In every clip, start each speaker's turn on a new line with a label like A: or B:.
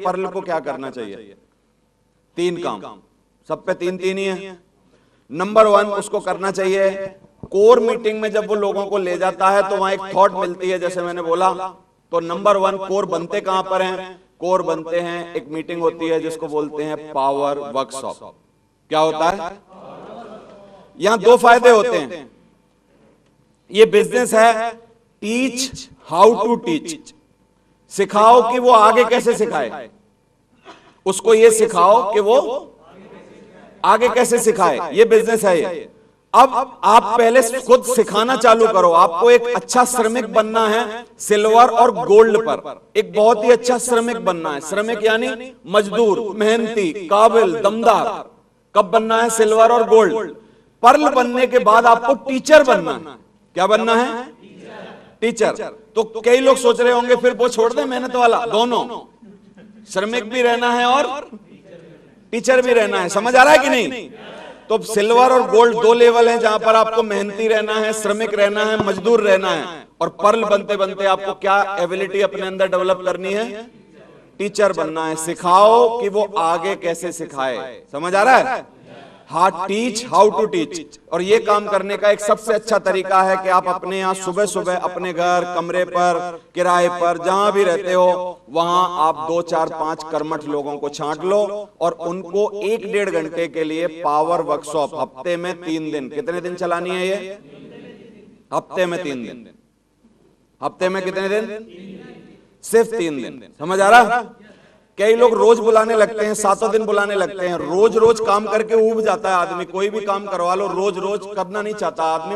A: Perl को क्या करना चाहिए? 3 काम, सब पे 3-3 ही है। नंबर 1, उसको करना चाहिए कोर मीटिंग में जब वो लोगों को ले जाता है तो वहां एक थॉट मिलती है, जैसे मैंने बोला। तो नंबर 1, कोर बनते कहां पर हैं? कोर बनते हैं, एक मीटिंग होती है जिसको बोलते हैं पावर वर्कशॉप। क्या होता है? यहां 2 फायदे होते हैं। ये बिजनेस है टीच हाउ टू टीच, सिखाओ कि वो आगे कैसे सिखाए। उसको ये सिखाओ कि वो आगे कैसे सिखाए, ये बिजनेस है ये। अब आप पहले खुद सिखाना चालू करो। आपको एक अच्छा श्रमिक बनना है सिल्वर और गोल्ड पर, एक बहुत ही अच्छा श्रमिक बनना है। श्रमिक यानी मजदूर, मेहनती, काबिल, दमदार। कब बनना है? सिल्वर और गोल्ड। पर्ल बनने के बाद आपको टीचर बनना है। क्या बनना है? टीचर। तो कई लोग सोच रहे होंगे फिर वो छोड़ दे मेहनत वाला, दोनों, श्रमिक भी रहना है और टीचर भी रहना है। समझ आ रहा है कि नहीं? तो सिल्वर और गोल्ड 2 लेवल हैं जहां पर आपको मेहनती रहना है, श्रमिक रहना है, मजदूर रहना है। और पर्ल बनते बनते आपको क्या एबिलिटी अपने अंदर डेवलप करनी है? टीचर बनना है। सिखाओ कि वो आगे कैसे सिखाए। समझ आ रहा है? हाँ, टीच हाउ टू टीच। और ये काम करने का एक सबसे अच्छा तरीका है कि आप अपने यहाँ सुबह सुबह अपने घर, कमरे पर, किराए पर, जहां भी रहते हो वहां आप 2, 4, 5 कर्मठ लोगों को छांट लो और उनको 1-1.5 घंटे के लिए पावर वर्कशॉप हफ्ते में 3 दिन, कितने दिन चलानी है ये? हफ्ते में 3 दिन। हफ्ते में कितने दिन? सिर्फ 3 दिन। समझ आ रहा? कई लोग रोज बुलाने लगते हैं, 7 दिन बुलाने लगते हैं। रोज रोज काम करके ऊब जाता है आदमी। कोई भी काम करवा लो, रोज रोज करना नहीं चाहता आदमी,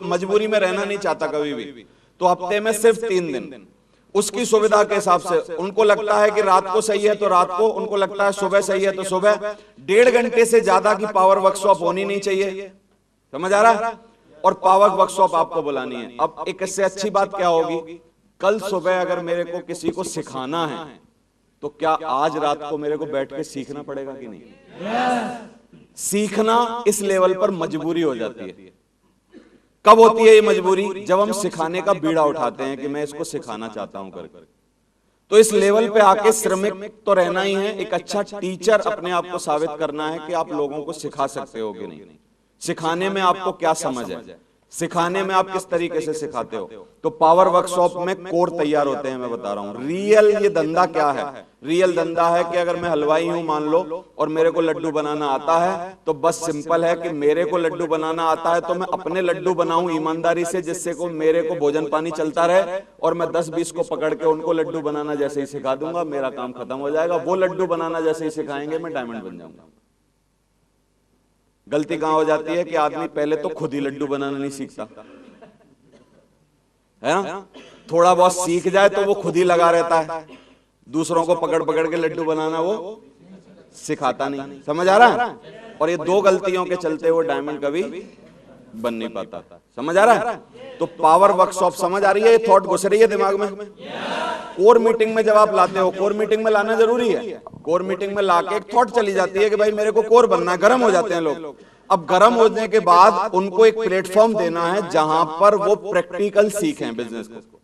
A: मजबूरी में रहना नहीं चाहता कभी भी। तो हफ्ते में सिर्फ 3 दिन, उसकी सुविधा के हिसाब से। उनको लगता है कि रात को सही है तो रात को, उनको लगता है सुबह सही है तो सुबह। 1.5 घंटे से ज्यादा की पावर वर्कशॉप होनी नहीं चाहिए। समझ आ रहा? और पावर वर्कशॉप आपको बुलानी है। अब एक इससे अच्छी बात क्या होगी? कल सुबह अगर मेरे को किसी को सिखाना है तो क्या आज रात को मेरे को बैठ के सीखना पड़ेगा कि नहीं? सीखना इस लेवल पर मजबूरी हो जाती है। कब होती है ये मजबूरी? जब हम सिखाने का बीड़ा उठाते हैं कि मैं इसको सिखाना चाहता हूं करके। तो इस लेवल पे आके श्रमिक तो रहना ही है, एक अच्छा टीचर अपने आप को साबित करना है कि आप लोगों को सिखा सकते हो कि नहीं। सिखाने में आपको क्या समझ है, सिखाने में आप किस तरीके से सिखाते हो। तो पावर वर्कशॉप में कोर तैयार होते हैं। मैं बता रहा हूं रियल ये धंधा क्या है। रियल धंधा है कि अगर मैं हलवाई हूं मान लो और मेरे को लड्डू बनाना आता है, तो बस सिंपल है कि मेरे को लड्डू बनाना आता है तो मैं अपने लड्डू बनाऊं ईमानदारी से, जिससे को मेरे को भोजन पानी चलता रहे। और मैं 10-20 को पकड़ के उनको लड्डू बनाना जैसे ही सिखा दूंगा, मेरा काम खत्म हो जाएगा। वो लड्डू बनाना जैसे ही सिखाएंगे मैं डायमंड बन जाऊंगा। गलती कहां हो जाती है कि आदमी पहले तो खुद ही लड्डू बनाना नहीं सीखता है ना। थोड़ा बहुत सीख जाए तो वो खुद ही लगा रहता है, दूसरों को पकड़ पकड़ के लड्डू बनाना वो सिखाता नहीं। समझ आ रहा है? और ये 2 गलतियों के चलते वो डायमंड कभी बन नहीं पाता। समझ आ रहा है? तो पावर वर्कशॉप समझ आ रही है? ये थॉट घुस रही है दिमाग में? कोर मीटिंग में जब आप लाते हो, कोर मीटिंग में लाना जरूरी है। कोर मीटिंग में लाके एक थॉट चली जाती है कि भाई मेरे को कोर बनना है। गर्म हो जाते हैं लोग। अब गर्म होने के बाद उनको एक प्लेटफॉर्म देना है जहां पर वो प्रैक्टिकल सीखें बिजनेस को।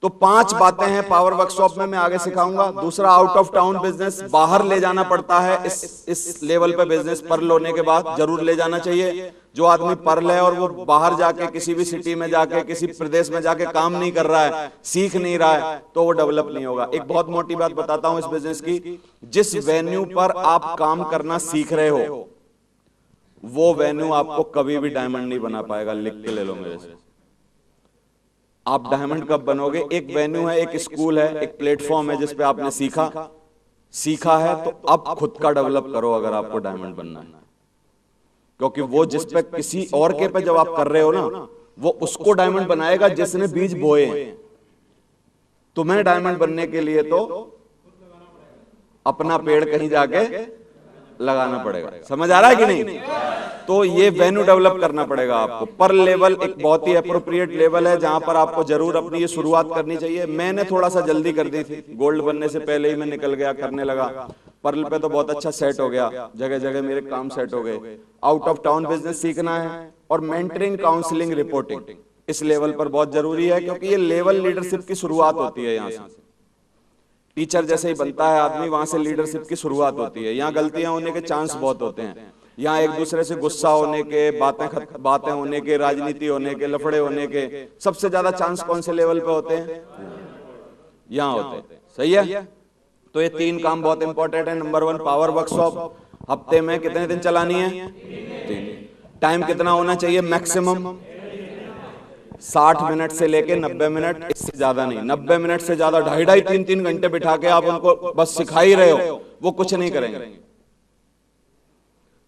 A: तो 5 बातें हैं पावर वर्कशॉप में, मैं आगे सिखाऊंगा। दूसरा, आउट ऑफ टाउन बिजनेस, बाहर ले जाना पड़ता है। इस लेवल पे बिजनेस पर्ल होने के बाद जरूर ले जाना चाहिए। जो आदमी पर्ल है और वो बाहर जाके किसी भी सिटी में जाके किसी प्रदेश में जाके काम नहीं कर रहा है, सीख नहीं रहा है, तो वो डेवलप नहीं होगा। एक बहुत मोटी बात बताता हूं इस बिजनेस की, जिस वेन्यू पर आप काम करना सीख रहे हो वो वेन्यू आपको कभी भी डायमंड नहीं बना पाएगा। लिख के ले लो मेरे से। आप डायमंड कब बनोगे? एक वेन्यू है, एक स्कूल है, एक प्लेटफॉर्म है जिसपे आपने सीखा है, तो अब खुद का डेवलप करो अगर आपको डायमंड बनना है। क्योंकि वो जिस पे किसी और के पे जब आप कर रहे हो ना, वो उसको डायमंड बनाएगा जिसने बीज बोए। तुम्हें डायमंड बनने के लिए तो अपना पेड़ कहीं जाके लगाना पड़ेगा। समझ आ रहा है कि नहीं? तो ये वेन्यू डेवलप करना पड़ेगा आपको। पर लेवल एक बहुत ही अप्रोप्रिएट लेवल है जहां पर आपको जरूर अपनी ये शुरुआत करनी चाहिए। मैंने थोड़ा सा जल्दी कर दी थी, गोल्ड बनने से पहले ही मैं निकल गया, करने लगा। पर्ल पे तो बहुत अच्छा सेट हो गया, जगह जगह मेरे काम सेट हो गए। आउट ऑफ टाउन बिजनेस सीखना है और मेंटरिंग, काउंसलिंग, रिपोर्टिंग इस लेवल पर बहुत जरूरी है, क्योंकि ये लेवल लीडरशिप की शुरुआत होती है यहाँ से। टीचर जैसे ही बनता है आदमी, वहां से लीडरशिप की शुरुआत होती है। यहाँ गलतियां होने के चांस बहुत होते हैं। यहाँ एक दूसरे से गुस्सा होने के, बातें होने के, राजनीति होने के, लफड़े होने के सबसे ज्यादा चांस कौन से लेवल पे होते हैं? यहाँ होते हैं। सही है। तो ये 3 काम बहुत इंपॉर्टेंट है। नंबर 1 पावर वर्कशॉप हफ्ते में कितने दिन चलानी है? 3। टाइम कितना होना चाहिए? मैक्सिमम 60 मिनट से लेके 90 मिनट, इससे ज्यादा नहीं। 90 मिनट से ज्यादा 2.5 3 घंटे बिठा के आप उनको बस सिखा ही रहे हो, वो कुछ नहीं करेंगे।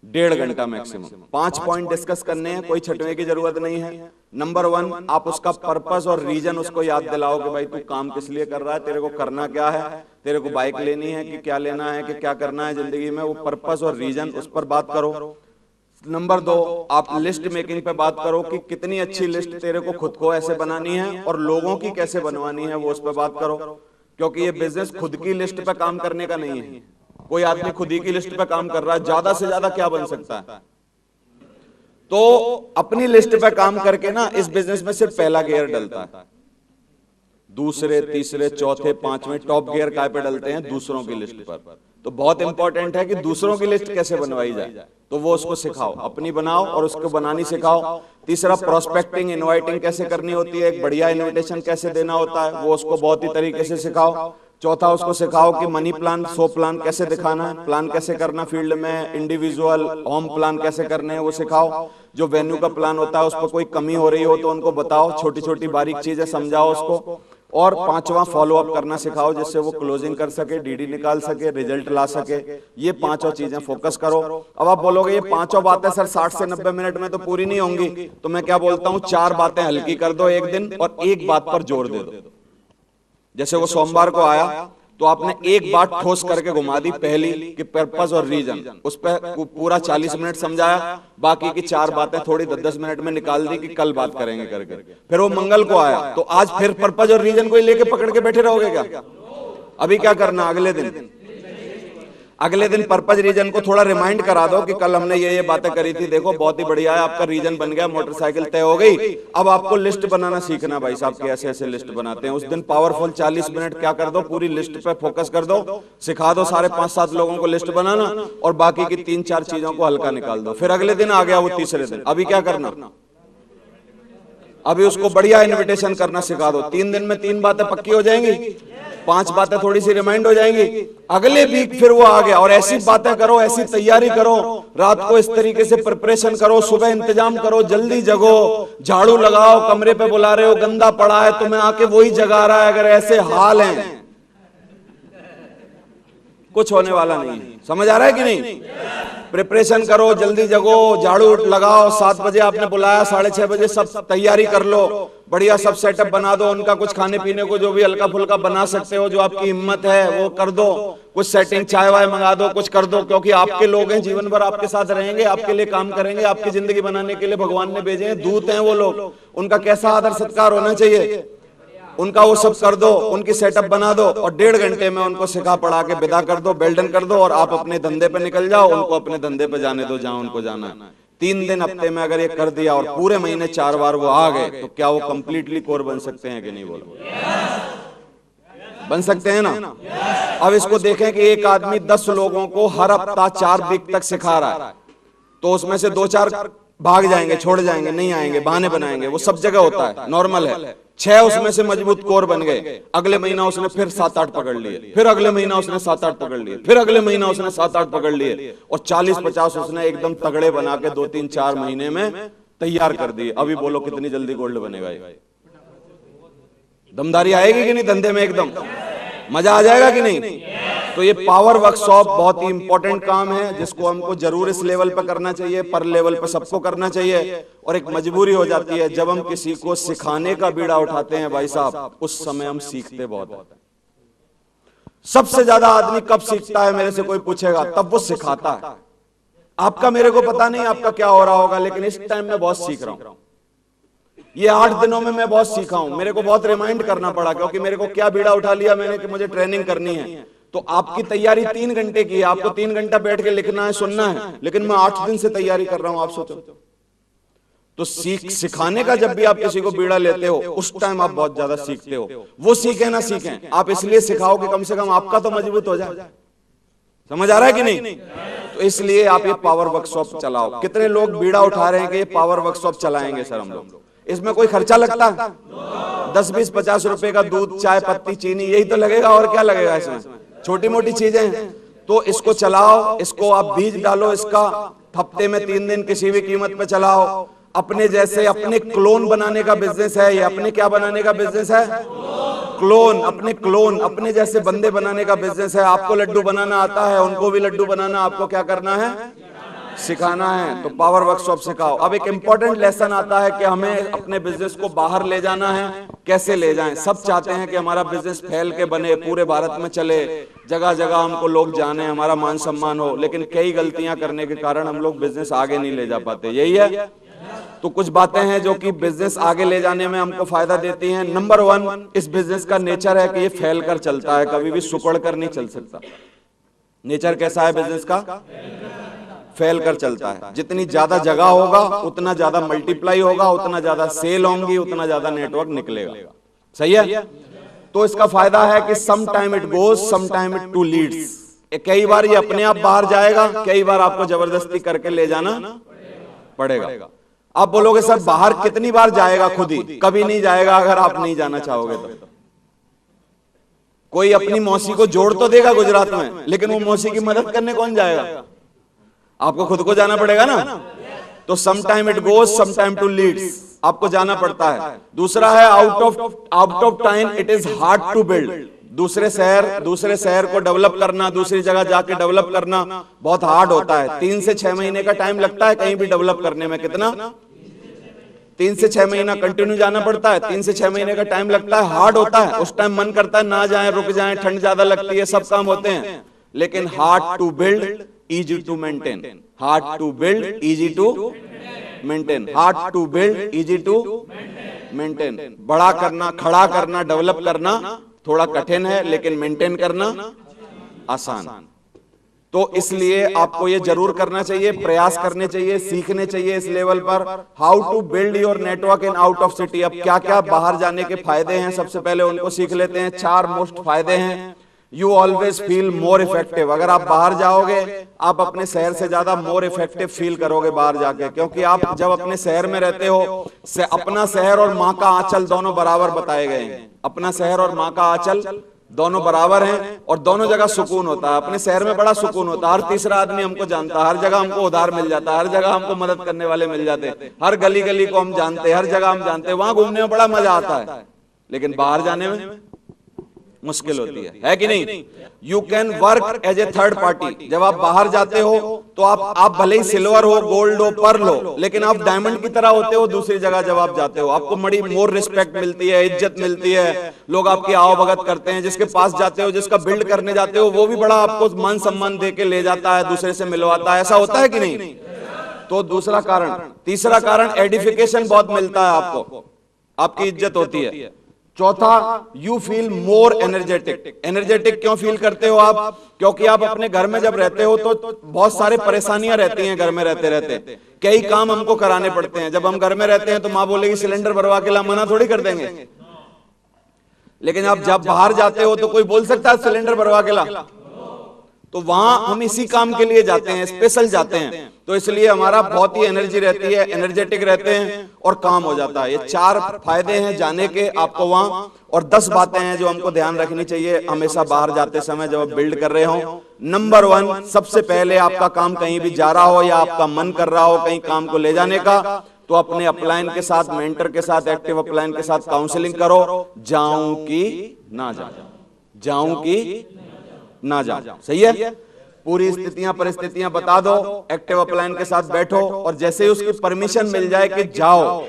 A: 1.5 घंटा मैक्सिमम। 5 पॉइंट डिस्कस करने हैं, कोई छटवे की जरूरत नहीं है। नंबर 1 आप उसका पर्पस और रीजन उसको याद दिलाओ कि भाई तू काम किस लिए कर रहा है, तेरे को करना क्या है, तेरे को बाइक लेनी है कि क्या लेना है कि क्या करना है जिंदगी में, वो पर्पस और रीजन उस पर बात करो। नंबर 2 आप लिस्ट मेकिंग पे बात करो कि कितनी अच्छी लिस्ट तेरे को खुद को ऐसे बनानी है और लोगों की कैसे बनवानी है, वो उस पर बात करो। क्योंकि ये बिजनेस खुद की लिस्ट पे काम करने का नहीं है। कोई आदमी खुद ही की लिस्ट पे काम कर रहा है, ज्यादा से ज्यादा क्या बन सकता है? तो अपनी लिस्ट पे काम करके ना इस बिजनेस में सिर्फ पहला गियर डलता है। दूसरे, तीसरे, चौथे, 5वें टॉप गियर काय पे डलते हैं? दूसरों की लिस्ट पर। तो बहुत इंपॉर्टेंट है कि दूसरों की लिस्ट कैसे बनवाई जाए, तो वो उसको सिखाओ, अपनी बनाओ और उसको बनानी सिखाओ। तीसरा प्रोस्पेक्टिंग, इनवाइटिंग कैसे करनी होती है, एक बढ़िया इनविटेशन कैसे देना होता है, वो उसको बहुत ही तरीके से सिखाओ। चौथा उसको सिखाओ कि मनी प्लान, 100 प्लान कैसे दिखाना है, प्लान कैसे करना फील्ड में, इंडिविजुअल होम प्लान कैसे करने हैं वो सिखाओ। जो वेन्यू का प्लान होता है उस पर कोई कमी हो रही हो तो उनको बताओ, छोटी छोटी बारीक चीजें समझाओ उसको। और 5वां फॉलो अप करना सिखाओ जिससे वो क्लोजिंग कर सके, डीडी निकाल सके, रिजल्ट ला सके। ये 5 चीजें फोकस करो। अब आप बोलोगे ये 5 बातें सर 60 से 90 मिनट में तो पूरी नहीं होंगी, तो मैं क्या बोलता हूं, 4 बातें हल्की कर दो एक दिन और एक बात पर जोर दे दो। जैसे वो सोमवार को आया तो आपने एक बात ठोस करके घुमा दी, पहली कि पर्पस और रीजन, उस पर पूरा 40 मिनट समझाया, बाकी की 4 बातें थोड़ी 10-10 मिनट में निकाल दी कि कल बात करेंगे करके। फिर वो मंगल को आया तो आज फिर पर्पस और रीजन को ही लेके पकड़ के बैठे रहोगे क्या? अभी क्या करना, अगले दिन पर्पस रीजन को थोड़ा रिमाइंड करा दो कि कल हमने ये बातें करी थी, देखो बहुत ही बढ़िया है, आपका रीजन बन गया, मोटरसाइकिल तय हो गई। अब आपको लिस्ट बनाना सीखना, भाई साहब के ऐसे ऐसे लिस्ट बनाते हैं। उस दिन पावरफुल 40 मिनट क्या कर दो, पूरी लिस्ट पे फोकस कर दो, सिखा दो सारे 5-7 लोगों को लिस्ट बनाना और बाकी की 3-4 चीजों को हल्का निकाल दो। फिर अगले दिन आ गया वो तीसरे दिन, अभी क्या करना, अभी उसको बढ़िया इन्विटेशन करना सिखा दो। 3 दिन में 3 बातें पक्की हो जाएंगी, 5 बातें थोड़ी सी रिमाइंड हो जाएंगी। अगले वीक फिर वो आ गया और ऐसी बातें करो, ऐसी तैयारी करो, रात को इस तरीके से प्रिपरेशन करो, सुबह इंतजाम करो, जल्दी जगो, झाड़ू लगाओ, कमरे पे बुला रहे हो गंदा पड़ा है तुम्हें आके वही जगा रहा है। अगर ऐसे हाल हैं कुछ होने वाला नहीं है। समझ आ रहा है कि नहीं? प्रिपरेशन करो, जल्दी जगो, झाड़ू लगाओ, 7 बजे आपने बुलाया, 6:30 बजे सब तैयारी कर लो, बढ़िया सब सेटअप बना दो, उनका कुछ खाने पीने को जो भी हल्का फुल्का बना सकते हो, जो आपकी हिम्मत है वो कर दो, कुछ सेटिंग चाय वाय मंगा दो, कुछ कर दो, क्योंकि आपके लोग हैं, जीवन भर आपके साथ रहेंगे, आपके लिए काम करेंगे, आपकी जिंदगी बनाने के लिए भगवान ने भेजे हैं, दूत हैं वो लोग, उनका कैसा आदर सत्कार होना चाहिए, उनका वो सब कर दो, उनकी सेटअप बना दो और 1.5 घंटे में उनको सिखा पढ़ा के विदा कर दो, बेल्डन कर दो और आप अपने धंधे पे निकल जाओ, उनको अपने धंधे पे जाने दो जहां उनको जाना है। 3 दिन हफ्ते में अगर ये कर दिया और पूरे महीने 4 बार वो आ गए तो क्या वो कंप्लीटली कोर बन सकते हैं कि नहीं? बोलो बन सकते हैं ना? अब इसको देखें कि एक आदमी 10 लोगों को हर हफ्ता 4 वीक तक सिखा रहा है, तो उसमें से 2-4 भाग जाएंगे, छोड़ जाएंगे, नहीं आएंगे, बहाने बनाएंगे, वो सब जगह होता है, नॉर्मल है। 6 उसमें से मजबूत कोर बन गए, अगले महीना उसने फिर 7-8 पकड़ लिए, फिर अगले महीना उसने 7-8 पकड़ लिए, फिर अगले महीना उसने 7-8 पकड़ लिए और 40-50 उसने एकदम तगड़े बना के 2-3-4 महीने में तैयार कर दिए। अभी बोलो कितनी जल्दी गोल्ड बनेगा ये? दमदारी आएगी कि नहीं धंधे में? एकदम मजा आ जाएगा कि नहीं? तो ये पावर वर्कशॉप बहुत ही इंपॉर्टेंट काम है जिसको हमको जरूर इस लेवल पर करना चाहिए, पर लेवल पर सबको करना चाहिए। और एक मजबूरी हो जाती है जब हम किसी को सिखाने का बीड़ा उठाते हैं भाई साहब, उस समय हम सीखते बहुत है। सबसे ज्यादा आदमी कब सीखता है मेरे से कोई पूछेगा, तब वो सिखाता है। आपका मेरे को पता नहीं आपका क्या हो रहा होगा, लेकिन इस टाइम में बहुत सीख रहा हूं। ये 8 दिनों में मैं बहुत सीखा हूं, मेरे को बहुत रिमाइंड करना पड़ा, क्योंकि मेरे को क्या बीड़ा उठा लिया मैंने कि मुझे ट्रेनिंग करनी है। तो आपकी तैयारी 3 घंटे की है, आपको 3 घंटा बैठ के लिखना है, सुनना है, लेकिन मैं 8 दिन से तैयारी कर रहा हूं, आप सोचो। तो सिखाने का जब भी आप किसी को बीड़ा लेते हो उस टाइम आप बहुत ज्यादा सीखते हो। वो सीखे ना सीखें, आप इसलिए सिखाओ कि कम से कम आपका तो मजबूत हो जाए। समझ आ रहा है कि नहीं? तो इसलिए आप ये पावर वर्कशॉप चलाओ। कितने लोग बीड़ा उठा रहे हैं कि ये पावर वर्कशॉप चलाएंगे सर हम लोग, इसमें कोई खर्चा लगता? 10, 20, 50 रुपए का दूध, चाय पत्ती, चीनी, यही तो लगेगा, और क्या लगेगा इसमें? छोटी मोटी चीजें हैं। तो इसको चलाओ, इसको आप बीज डालो, इसका हफ्ते में 3 दिन किसी भी कीमत पे चलाओ। अपने जैसे अपने क्लोन बनाने का बिजनेस है ये। अपने क्या बनाने का बिजनेस है? क्लोन। अपने क्लोन, अपने जैसे बंदे बनाने का बिजनेस है। आपको लड्डू बनाना आता है, उनको भी लड्डू बनाना, आपको क्या करना है? सिखाना है। तो पावर वर्कशॉप सिखाओ। अब एक इंपॉर्टेंट लेसन आता है कि हमें अपने बिजनेस को बाहर ले जाना है। कैसे ले जाएं? सब चाहते हैं कि हमारा बिजनेस फैल के बने, पूरे भारत में चले, जगह जगह हमको लोग जाने, हमारा मान सम्मान हो। लेकिन कई गलतियां करने के कारण हम लोग बिजनेस आगे नहीं ले जा पाते। यही है। तो कुछ बातें हैं जो कि बिजनेस आगे ले जाने में हमको फायदा देती हैं। नंबर 1, इस बिजनेस का नेचर है कि ये फैल कर चलता है, कभी भी सुकड़ कर नहीं चल सकता। नेचर कैसा है बिजनेस का? फैल कर चलता है। जितनी ज्यादा जगह होगा उतना ज्यादा मल्टीप्लाई होगा, उतना ज्यादा सेल होंगी, उतना ज्यादा नेटवर्क निकलेगा। सही है? तो इसका फायदा है कि some time it goes, some time it to leads. कई बार ये अपने आप बाहर जाएगा, कई बार आपको जबरदस्ती करके ले जाना पड़ेगा। आप बोलोगे सर बाहर कितनी बार जाएगा? खुद ही कभी नहीं जाएगा अगर आप नहीं जाना चाहोगे तो। कोई अपनी मौसी को जोड़ तो देगा गुजरात में, लेकिन वो मौसी की मदद करने कौन जाएगा? आपको खुद को जाना पड़ेगा ना। तो some time it goes, some time to leads, आपको जाना पड़ता है। दूसरा है out of time it is hard to build. दूसरे शहर को डेवलप करना, दूसरी जगह जाके डेवलप करना बहुत हार्ड होता है। 3 से 6 महीने का टाइम लगता है कहीं भी डेवलप करने में। कितना? 3 से 6 महीना कंटिन्यू जाना पड़ता है। 3 से 6 महीने का टाइम लगता है, हार्ड होता है। उस टाइम मन करता है ना जाए, रुक जाए, ठंड ज्यादा लगती है, सब काम होते हैं। लेकिन hard to build, easy to maintain. Hard to build, easy to maintain. Hard to build, easy to maintain. बड़ा करना, खड़ा करना, डेवलप करना थोड़ा कठिन है, लेकिन मेंटेन करना आसान। तो इसलिए आपको ये जरूर करना चाहिए, प्रयास करने चाहिए, सीखने चाहिए इस लेवल पर। How to build your network in out of city. अब क्या क्या बाहर जाने के फायदे हैं, सबसे पहले उनको सीख लेते हैं। 4 मोस्ट फायदे हैं। You always feel more effective. अगर आप बाहर जाओगे, आप अपने शहर से ज्यादा मोर इफेक्टिव फील करोगे बाहर जाके, क्योंकि आप जब अपने शहर में रहते हो, अपना शहर और माँ का आंचल दोनों बराबर बताए गए हैं। अपना शहर और माँ का आंचल दोनों बराबर हैं और दोनों जगह सुकून होता है। अपने शहर में बड़ा सुकून होता है, हर तीसरा आदमी हमको जानता है, हर जगह हमको उधार मिल जाता है, हर जगह हमको मदद करने वाले मिल जाते हैं, हर गली गली को हम जानते हैं, हर जगह हम जानते हैं। वहां घूमने में बड़ा मजा आता है, लेकिन बाहर जाने में मुश्किल होती है कि नहीं? You can work as a third party. जब आप बाहर जाते हो तो आप भले ही सिल्वर हो, गोल्ड हो, पर्ल हो, लेकिन आप डायमंड की तरह होते हो दूसरी जगह जब आप जाते हो। आपको बड़ी मोर रिस्पेक्ट मिलती है, इज्जत मिलती है, लोग आपकी आवभगत करते हैं। जिसके पास जाते हो, जिसका बिल्ड करने जाते हो, वो भी बड़ा आपको मान सम्मान दे के ले जाता है, दूसरे से मिलवाता है। ऐसा होता है कि नहीं? तो दूसरा कारण। तीसरा कारण, एडिफिकेशन बहुत मिलता है आपको, आपकी इज्जत होती है। चौथा, you feel more energetic. Energetic क्यों फील करते हो आप? क्योंकि आप अपने घर में जब रहते हो तो बहुत सारे परेशानियां रहती हैं घर में रहते रहते, कई काम हमको कराने पड़ते हैं। जब हम घर में रहते हैं तो माँ बोलेगी सिलेंडर भरवा के ला, मना थोड़ी कर देंगे। लेकिन आप जब बाहर जाते हो तो कोई बोल सकता है सिलेंडर भरवा के ला? तो वहां हम इसी काम के लिए जाते हैं, स्पेशल जाते हैं। तो इसलिए हमारा बहुत ही एनर्जी रहती है, एनर्जेटिक रहते हैं और काम हो जाता है। ये 4 फायदे हैं जाने के आपको वहां, और 10 बातें हैं जो हमको ध्यान रखनी चाहिए हमेशा बाहर जाते समय जब आप बिल्ड कर रहे हो। नंबर 1, सबसे पहले आपका काम कहीं भी जा रहा हो या आपका मन कर रहा हो कहीं काम को ले जाने का, तो अपने अपलाइन के साथ, मेंटर के साथ, एक्टिव अपलाइन के साथ काउंसलिंग करो। जाऊं कि ना जाऊं, जाऊं कि ना जाऊं। सही है? पूरी स्थितियां परिस्थितियां बता दो, एक्टिव अपलाइन के साथ बैठो, और जैसे ही उसकी परमिशन मिल जाए कि जाओ।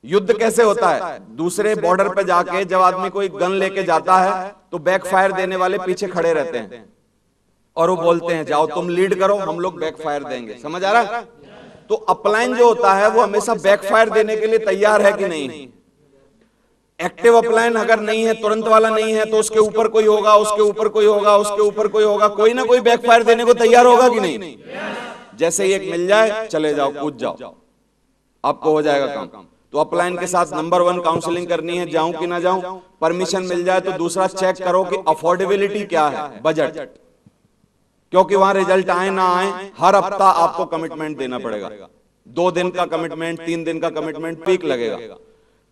A: युद्ध कैसे होता है? दूसरे बॉर्डर पे जाके जब आदमी कोई गन लेके जाता है तो बैकफायर देने वाले पीछे खड़े रहते हैं और वो बोलते हैं जाओ तुम लीड करो, हम लोग बैकफायर देंगे। समझ आ रहा है? तो अपलाइन जो होता है वो हमेशा बैकफायर देने के लिए तैयार है कि नहीं? एक्टिव अपलाइन अगर नहीं है, तुरंत वाला नहीं है, तो उसके ऊपर कोई होगा, उसके ऊपर कोई होगा, उसके ऊपर कोई होगा, कोई ना कोई बैकफायर देने को तैयार होगा कि नहीं? जैसे ही एक मिल जाए चले जाओ, कूद जाओ। आपको हो जाएगा काम। तो अपलाइन के साथ नंबर 1 काउंसलिंग करनी है, जाऊं कि ना जाऊं, परमिशन मिल जाए तो दूसरा चेक करो कि अफोर्डेबिलिटी क्या है, बजट, क्योंकि वहां रिजल्ट आए ना आए हर हफ्ता आपको कमिटमेंट देना पड़ेगा। 2 दिन का कमिटमेंट, 3 दिन का कमिटमेंट, पीक लगेगा।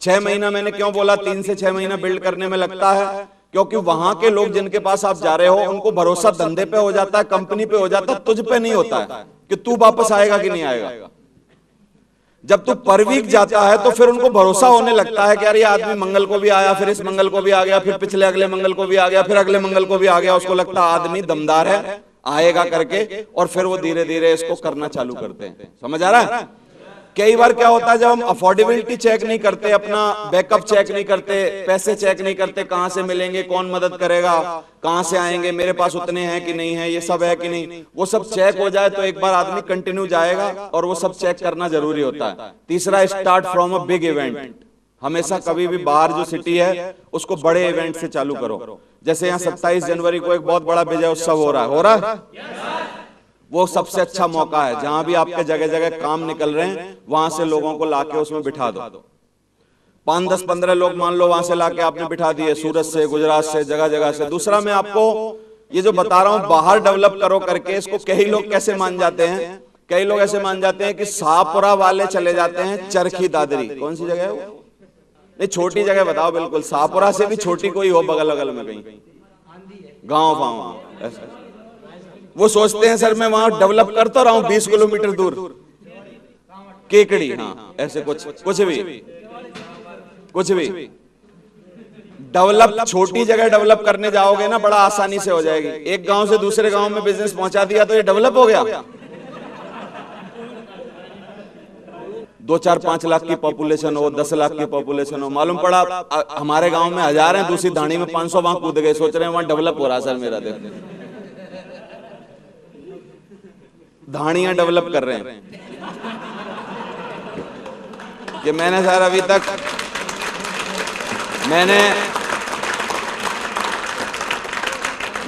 A: 6 महीना मैंने क्यों बोला, 3 से 6 महीना बिल्ड करने में लगता है, क्योंकि वहां के लोग जिनके पास आप जा रहे हो उनको भरोसा धंधे पे हो जाता है, कंपनी पे हो जाता है, तुझ पे नहीं होता है कि तू वापस आएगा कि नहीं आएगा। जब तू पर वीक जाता है तो फिर उनको भरोसा होने लगता है कि यार ये आदमी मंगल को भी आया, फिर इस मंगल को भी आ गया, फिर पिछले अगले मंगल को भी आ गया, फिर अगले मंगल को भी आ गया। उसको लगता है आदमी दमदार है, आएगा करके, और फिर वो धीरे धीरे इसको करना चालू करते हैं। समझ आ रहा है? कई बार क्या होता है, जब हम अफोर्डेबिलिटी चेक नहीं करते, अपना बैकअप चेक नहीं करते, पैसे चेक नहीं करते, कहां से मिलेंगे, कौन मदद करेगा, कहां से आएंगे, मेरे पास उतने हैं कि नहीं है, ये सब है कि नहीं, वो सब चेक हो जाए तो एक बार आदमी कंटिन्यू जाएगा, और वो सब चेक करना जरूरी होता है। तीसरा, start from a big event. हमेशा कभी भी बाहर जो सिटी है उसको बड़े इवेंट से चालू करो। जैसे यहाँ 27 जनवरी को एक बहुत बड़ा विजय उत्सव हो रहा है, वो सबसे अच्छा मौका है। जहां भी आपके जगह जगह काम निकल रहे हैं वहां से लोगों को लाके उसमें बिठा दो। 5, 10, 15 लोग मान लो वहां से लाके आपने बिठा दिए, सूरत से, गुजरात से, जगह जगह से। दूसरा, मैं आपको ये जो बता रहा हूं बाहर डेवलप करो करके, इसको कई लोग कैसे मान जाते हैं, कई लोग ऐसे मान जाते हैं कि शाहपुरा वाले चले जाते हैं चरखी दादरी। कौन सी जगह है वो? नहीं, छोटी जगह बताओ, बिल्कुल शाहपुरा से भी छोटी कोई हो, बगल बगल में कहीं गांव गांव। वो सोचते हैं सर मैं वहां डेवलप करता रहा हूं 20 किलोमीटर दूर, केकड़ी, हाँ ऐसे कुछ भी डेवलप, छोटी जगह डेवलप करने जाओगे ना बड़ा आसानी से हो जाएगी। एक गांव से दूसरे गांव में बिजनेस पहुंचा दिया तो ये डेवलप हो गया। 2, 4, 5 लाख की पॉपुलेशन हो, 10 लाख की पॉपुलेशन हो, मालूम पड़ा हमारे गांव में 1000 हैं, दूसरी धाणी में 500 वहां कूद गए, सोच रहे हैं वहां डेवलप हो रहा। सर मेरा देखो, धाड़ियां डेवलप कर रहे हैं कि मैंने सर अभी तक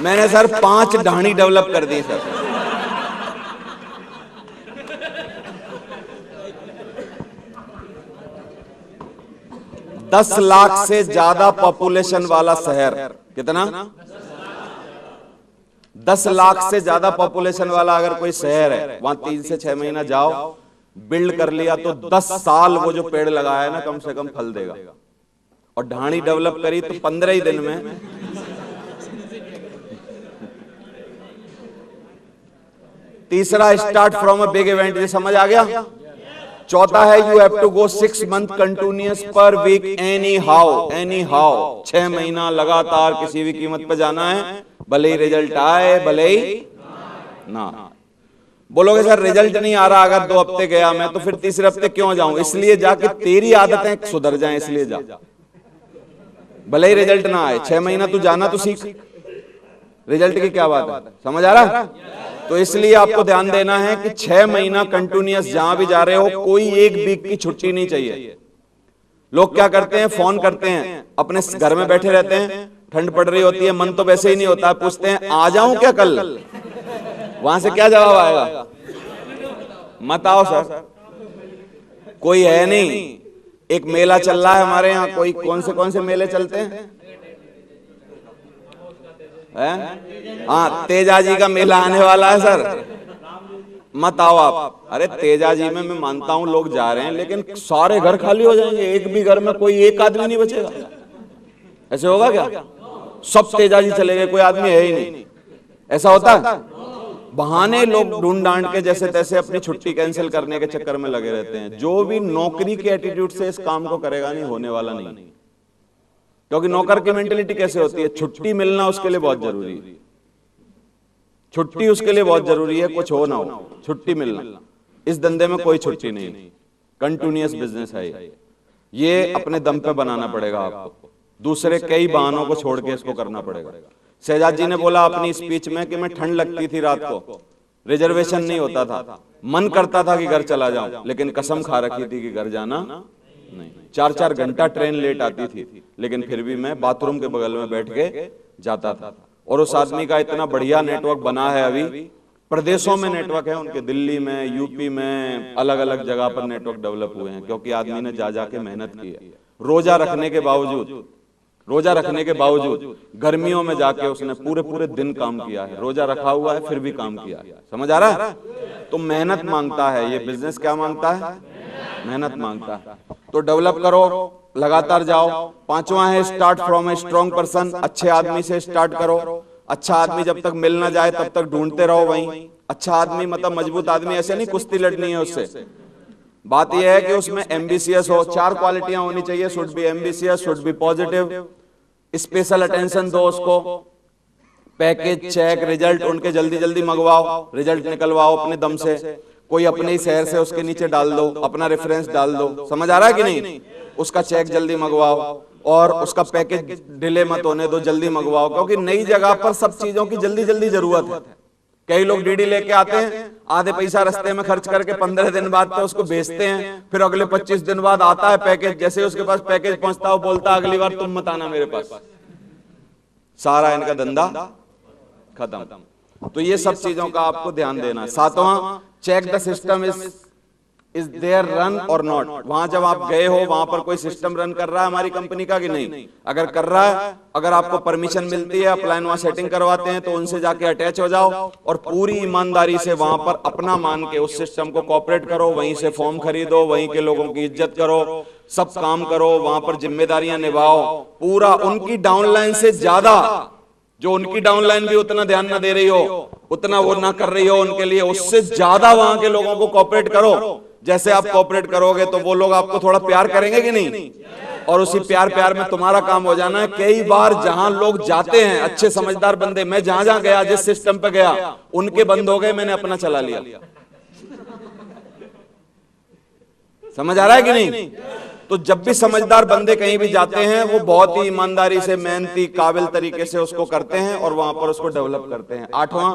A: मैंने सर 5 ढाणी डेवलप कर दी सर। $10 लाख से ज्यादा पॉपुलेशन वाला शहर, कितना? 10 लाख से ज्यादा पॉपुलेशन वाला अगर कोई शहर है, वहां 3 से 6 महीना जाओ, बिल्ड कर लिया तो 10 साल वो जो पेड़ लगाया है ना कम से कम फल देगा। और ढाणी डेवलप करी तो 15 ही दिन में। तीसरा, start from a big event, ये समझ आ गया। चौथा है you have to go 6 month continuous per week anyhow. 6 महीना लगातार किसी भी कीमत पर जाना है, भले ही रिजल्ट आए भले ही ना। बोलोगे सर रिजल्ट नहीं आ रहा, अगर 2 हफ्ते गया मैं तो फिर तीसरे हफ्ते क्यों जाऊं? इसलिए जाके तेरी आदतें सुधर जाएं, इसलिए जा। भले ही रिजल्ट ना आए, 6 महीना तू जाना तो सीख। रिजल्ट की क्या बात है, समझ आ रहा? तो इसलिए आपको ध्यान देना है कि 6 महीना कंटिन्यूअस जहां भी जा रहे हो, कोई एक वीक की छुट्टी नहीं चाहिए। लोग क्या करते हैं, फोन करते हैं, अपने घर में बैठे रहते हैं, ठंड पड़ रही होती है, मन तो वैसे ही नहीं होता, पूछते हैं आ जाऊं क्या कल? वहां से क्या जवाब आएगा? मत आओ सर, कोई है नहीं। एक मेला चल रहा है हमारे यहाँ, कोई कौन से मेले चलते हैं? हाँ, तेजा जी का मेला आने वाला है सर, मत आओ आप। अरे तेजा जी में मैं मानता हूं लोग जा रहे हैं, लेकिन सारे घर खाली हो जाएंगे, एक भी घर में कोई एक आदमी नहीं बचेगा। ऐसे होगा क्या? सब तेजा जी चले गए, कोई आदमी है ही नहीं। ऐसा होता है? बहाने लोग ढूंढ डांड के जैसे तैसे अपनी छुट्टी कैंसिल करने के चक्कर में लगे रहते हैं। जो भी नौकरी के एटीट्यूड से इस काम को करेगा नहीं, होने वाला नहीं। क्योंकि नौकर की मेंटेलिटी कैसे होती है, छुट्टी मिलना उसके लिए बहुत जरूरी है। छुट्टी उसके लिए बहुत जरूरी है, कुछ हो ना हो छुट्टी मिलना। इस धंधे में कोई छुट्टी नहीं, कंटिन्यूअस बिजनेस है ये अपने दम पे बनाना पड़ेगा आपको। दूसरे कई बहानों को छोड़ के इसको करना पड़ेगा। शहजाद जी ने बोला अपनी स्पीच में कि मैं ठंड लगती थी रात को, रिजर्वेशन नहीं होता था, मन करता था कि घर चला जाऊं, लेकिन कसम खा रखी थी कि घर जाना नहीं। 4-4 घंटा ट्रेन लेट आती थी, लेकिन फिर भी मैं बाथरूम के बगल में बैठ के जाता था। और उस आदमी का इतना बढ़िया नेटवर्क बना है अभी प्रदेशों में नेटवर्क है उनके, दिल्ली में, यूपी में, अलग अलग जगह पर नेटवर्क डेवलप हुए हैं, क्योंकि आदमी ने जा जाके मेहनत की है। रोजा रखने के बावजूद गर्मियों में जाके उसने पूरे पूरे दिन काम किया है, रोजा रखा हुआ है फिर भी काम किया है। समझ आ रहा है? तो मेहनत मांगता है ये बिजनेस, क्या मांगता है? मेहनत मांगता है। तो डेवलप करो, लगातार जाओ। पांचवा है start from a strong person, अच्छे आदमी से स्टार्ट करो। अच्छा आदमी जब तक मिल ना जाए तब तक ढूंढते रहो वहीं। अच्छा आदमी मतलब मजबूत आदमी, ऐसे नहीं कुश्ती लड़नी है उससे। बात यह है कि उसमें एम्बिशियस हो, चार क्वालिटियां होनी चाहिए। Should be ambitious, should be positive, special attention दो उसको, पैकेज, चेक, रिजल्ट उनके जल्दी जल्दी मंगवाओ, रिजल्ट निकलवाओ अपने दम से। कोई अपने ही शहर से उसके नीचे डाल दो, अपना रेफरेंस डाल दो। समझ आ रहा है कि नहीं? उसका चेक जल्दी मंगवाओ और उसका पैकेज डिले मत होने दो, जल्दी मंगवाओ, क्योंकि नई जगह पर सब चीजों की जल्दी जल्दी जरूरत है। कई लोग डीडी लेके आते हैं, आधे पैसा रास्ते में खर्च करके 15 दिन बाद तो उसको बेचते हैं, फिर अगले 25 दिन बाद आता है पैकेज। जैसे उसके पास पैकेज पहुंचता है बोलता अगली बार तुम मत आना मेरे पास। सारा इनका धंधा खत्म। तो ये सब चीजों का आपको ध्यान देना है। सातवां, check the system is there run और नॉट। वहां जब आप गए हो वहां पर कोई सिस्टम रन कर रहा है हमारी कंपनी का कि नहीं? अगर कर रहा है, अगर आपको परमिशन मिलती है, अपलाइन वहां सेटिंग करवाते हैं, तो उनसे जाके अटैच हो जाओ और पूरी ईमानदारी से वहां पर अपना मान के उस सिस्टम को कॉपरेट करो। वहीं से फॉर्म खरीदो, वहीं के लोगों की इज्जत करो, सब काम करो, वहां पर जिम्मेदारियां निभाओ पूरा। उनकी डाउनलाइन से ज्यादा, जो उनकी डाउनलाइन भी उतना ध्यान ना दे रही हो, उतना वो ना कर रही हो उनके लिए, उससे ज्यादा वहां के लोगों को कॉपरेट करो। जैसे आप कॉपरेट करोगे तो वो लोग आपको थोड़ा प्यार करेंगे कि नहीं? और उसी प्यार में तुम्हारा काम हो जाना है। कई बार जहां लोग जाते हैं अच्छे समझदार बंदे, मैं जहां जहां गया, जिस सिस्टम पे गया, उनके बंद हो गए, मैंने अपना चला लिया। समझ आ रहा है कि नहीं? तो जब भी समझदार बंदे कहीं भी जाते हैं वो बहुत ही ईमानदारी से, मेहनती, काबिल तरीके से उसको करते हैं और वहां पर उसको डेवलप करते हैं। आठवां,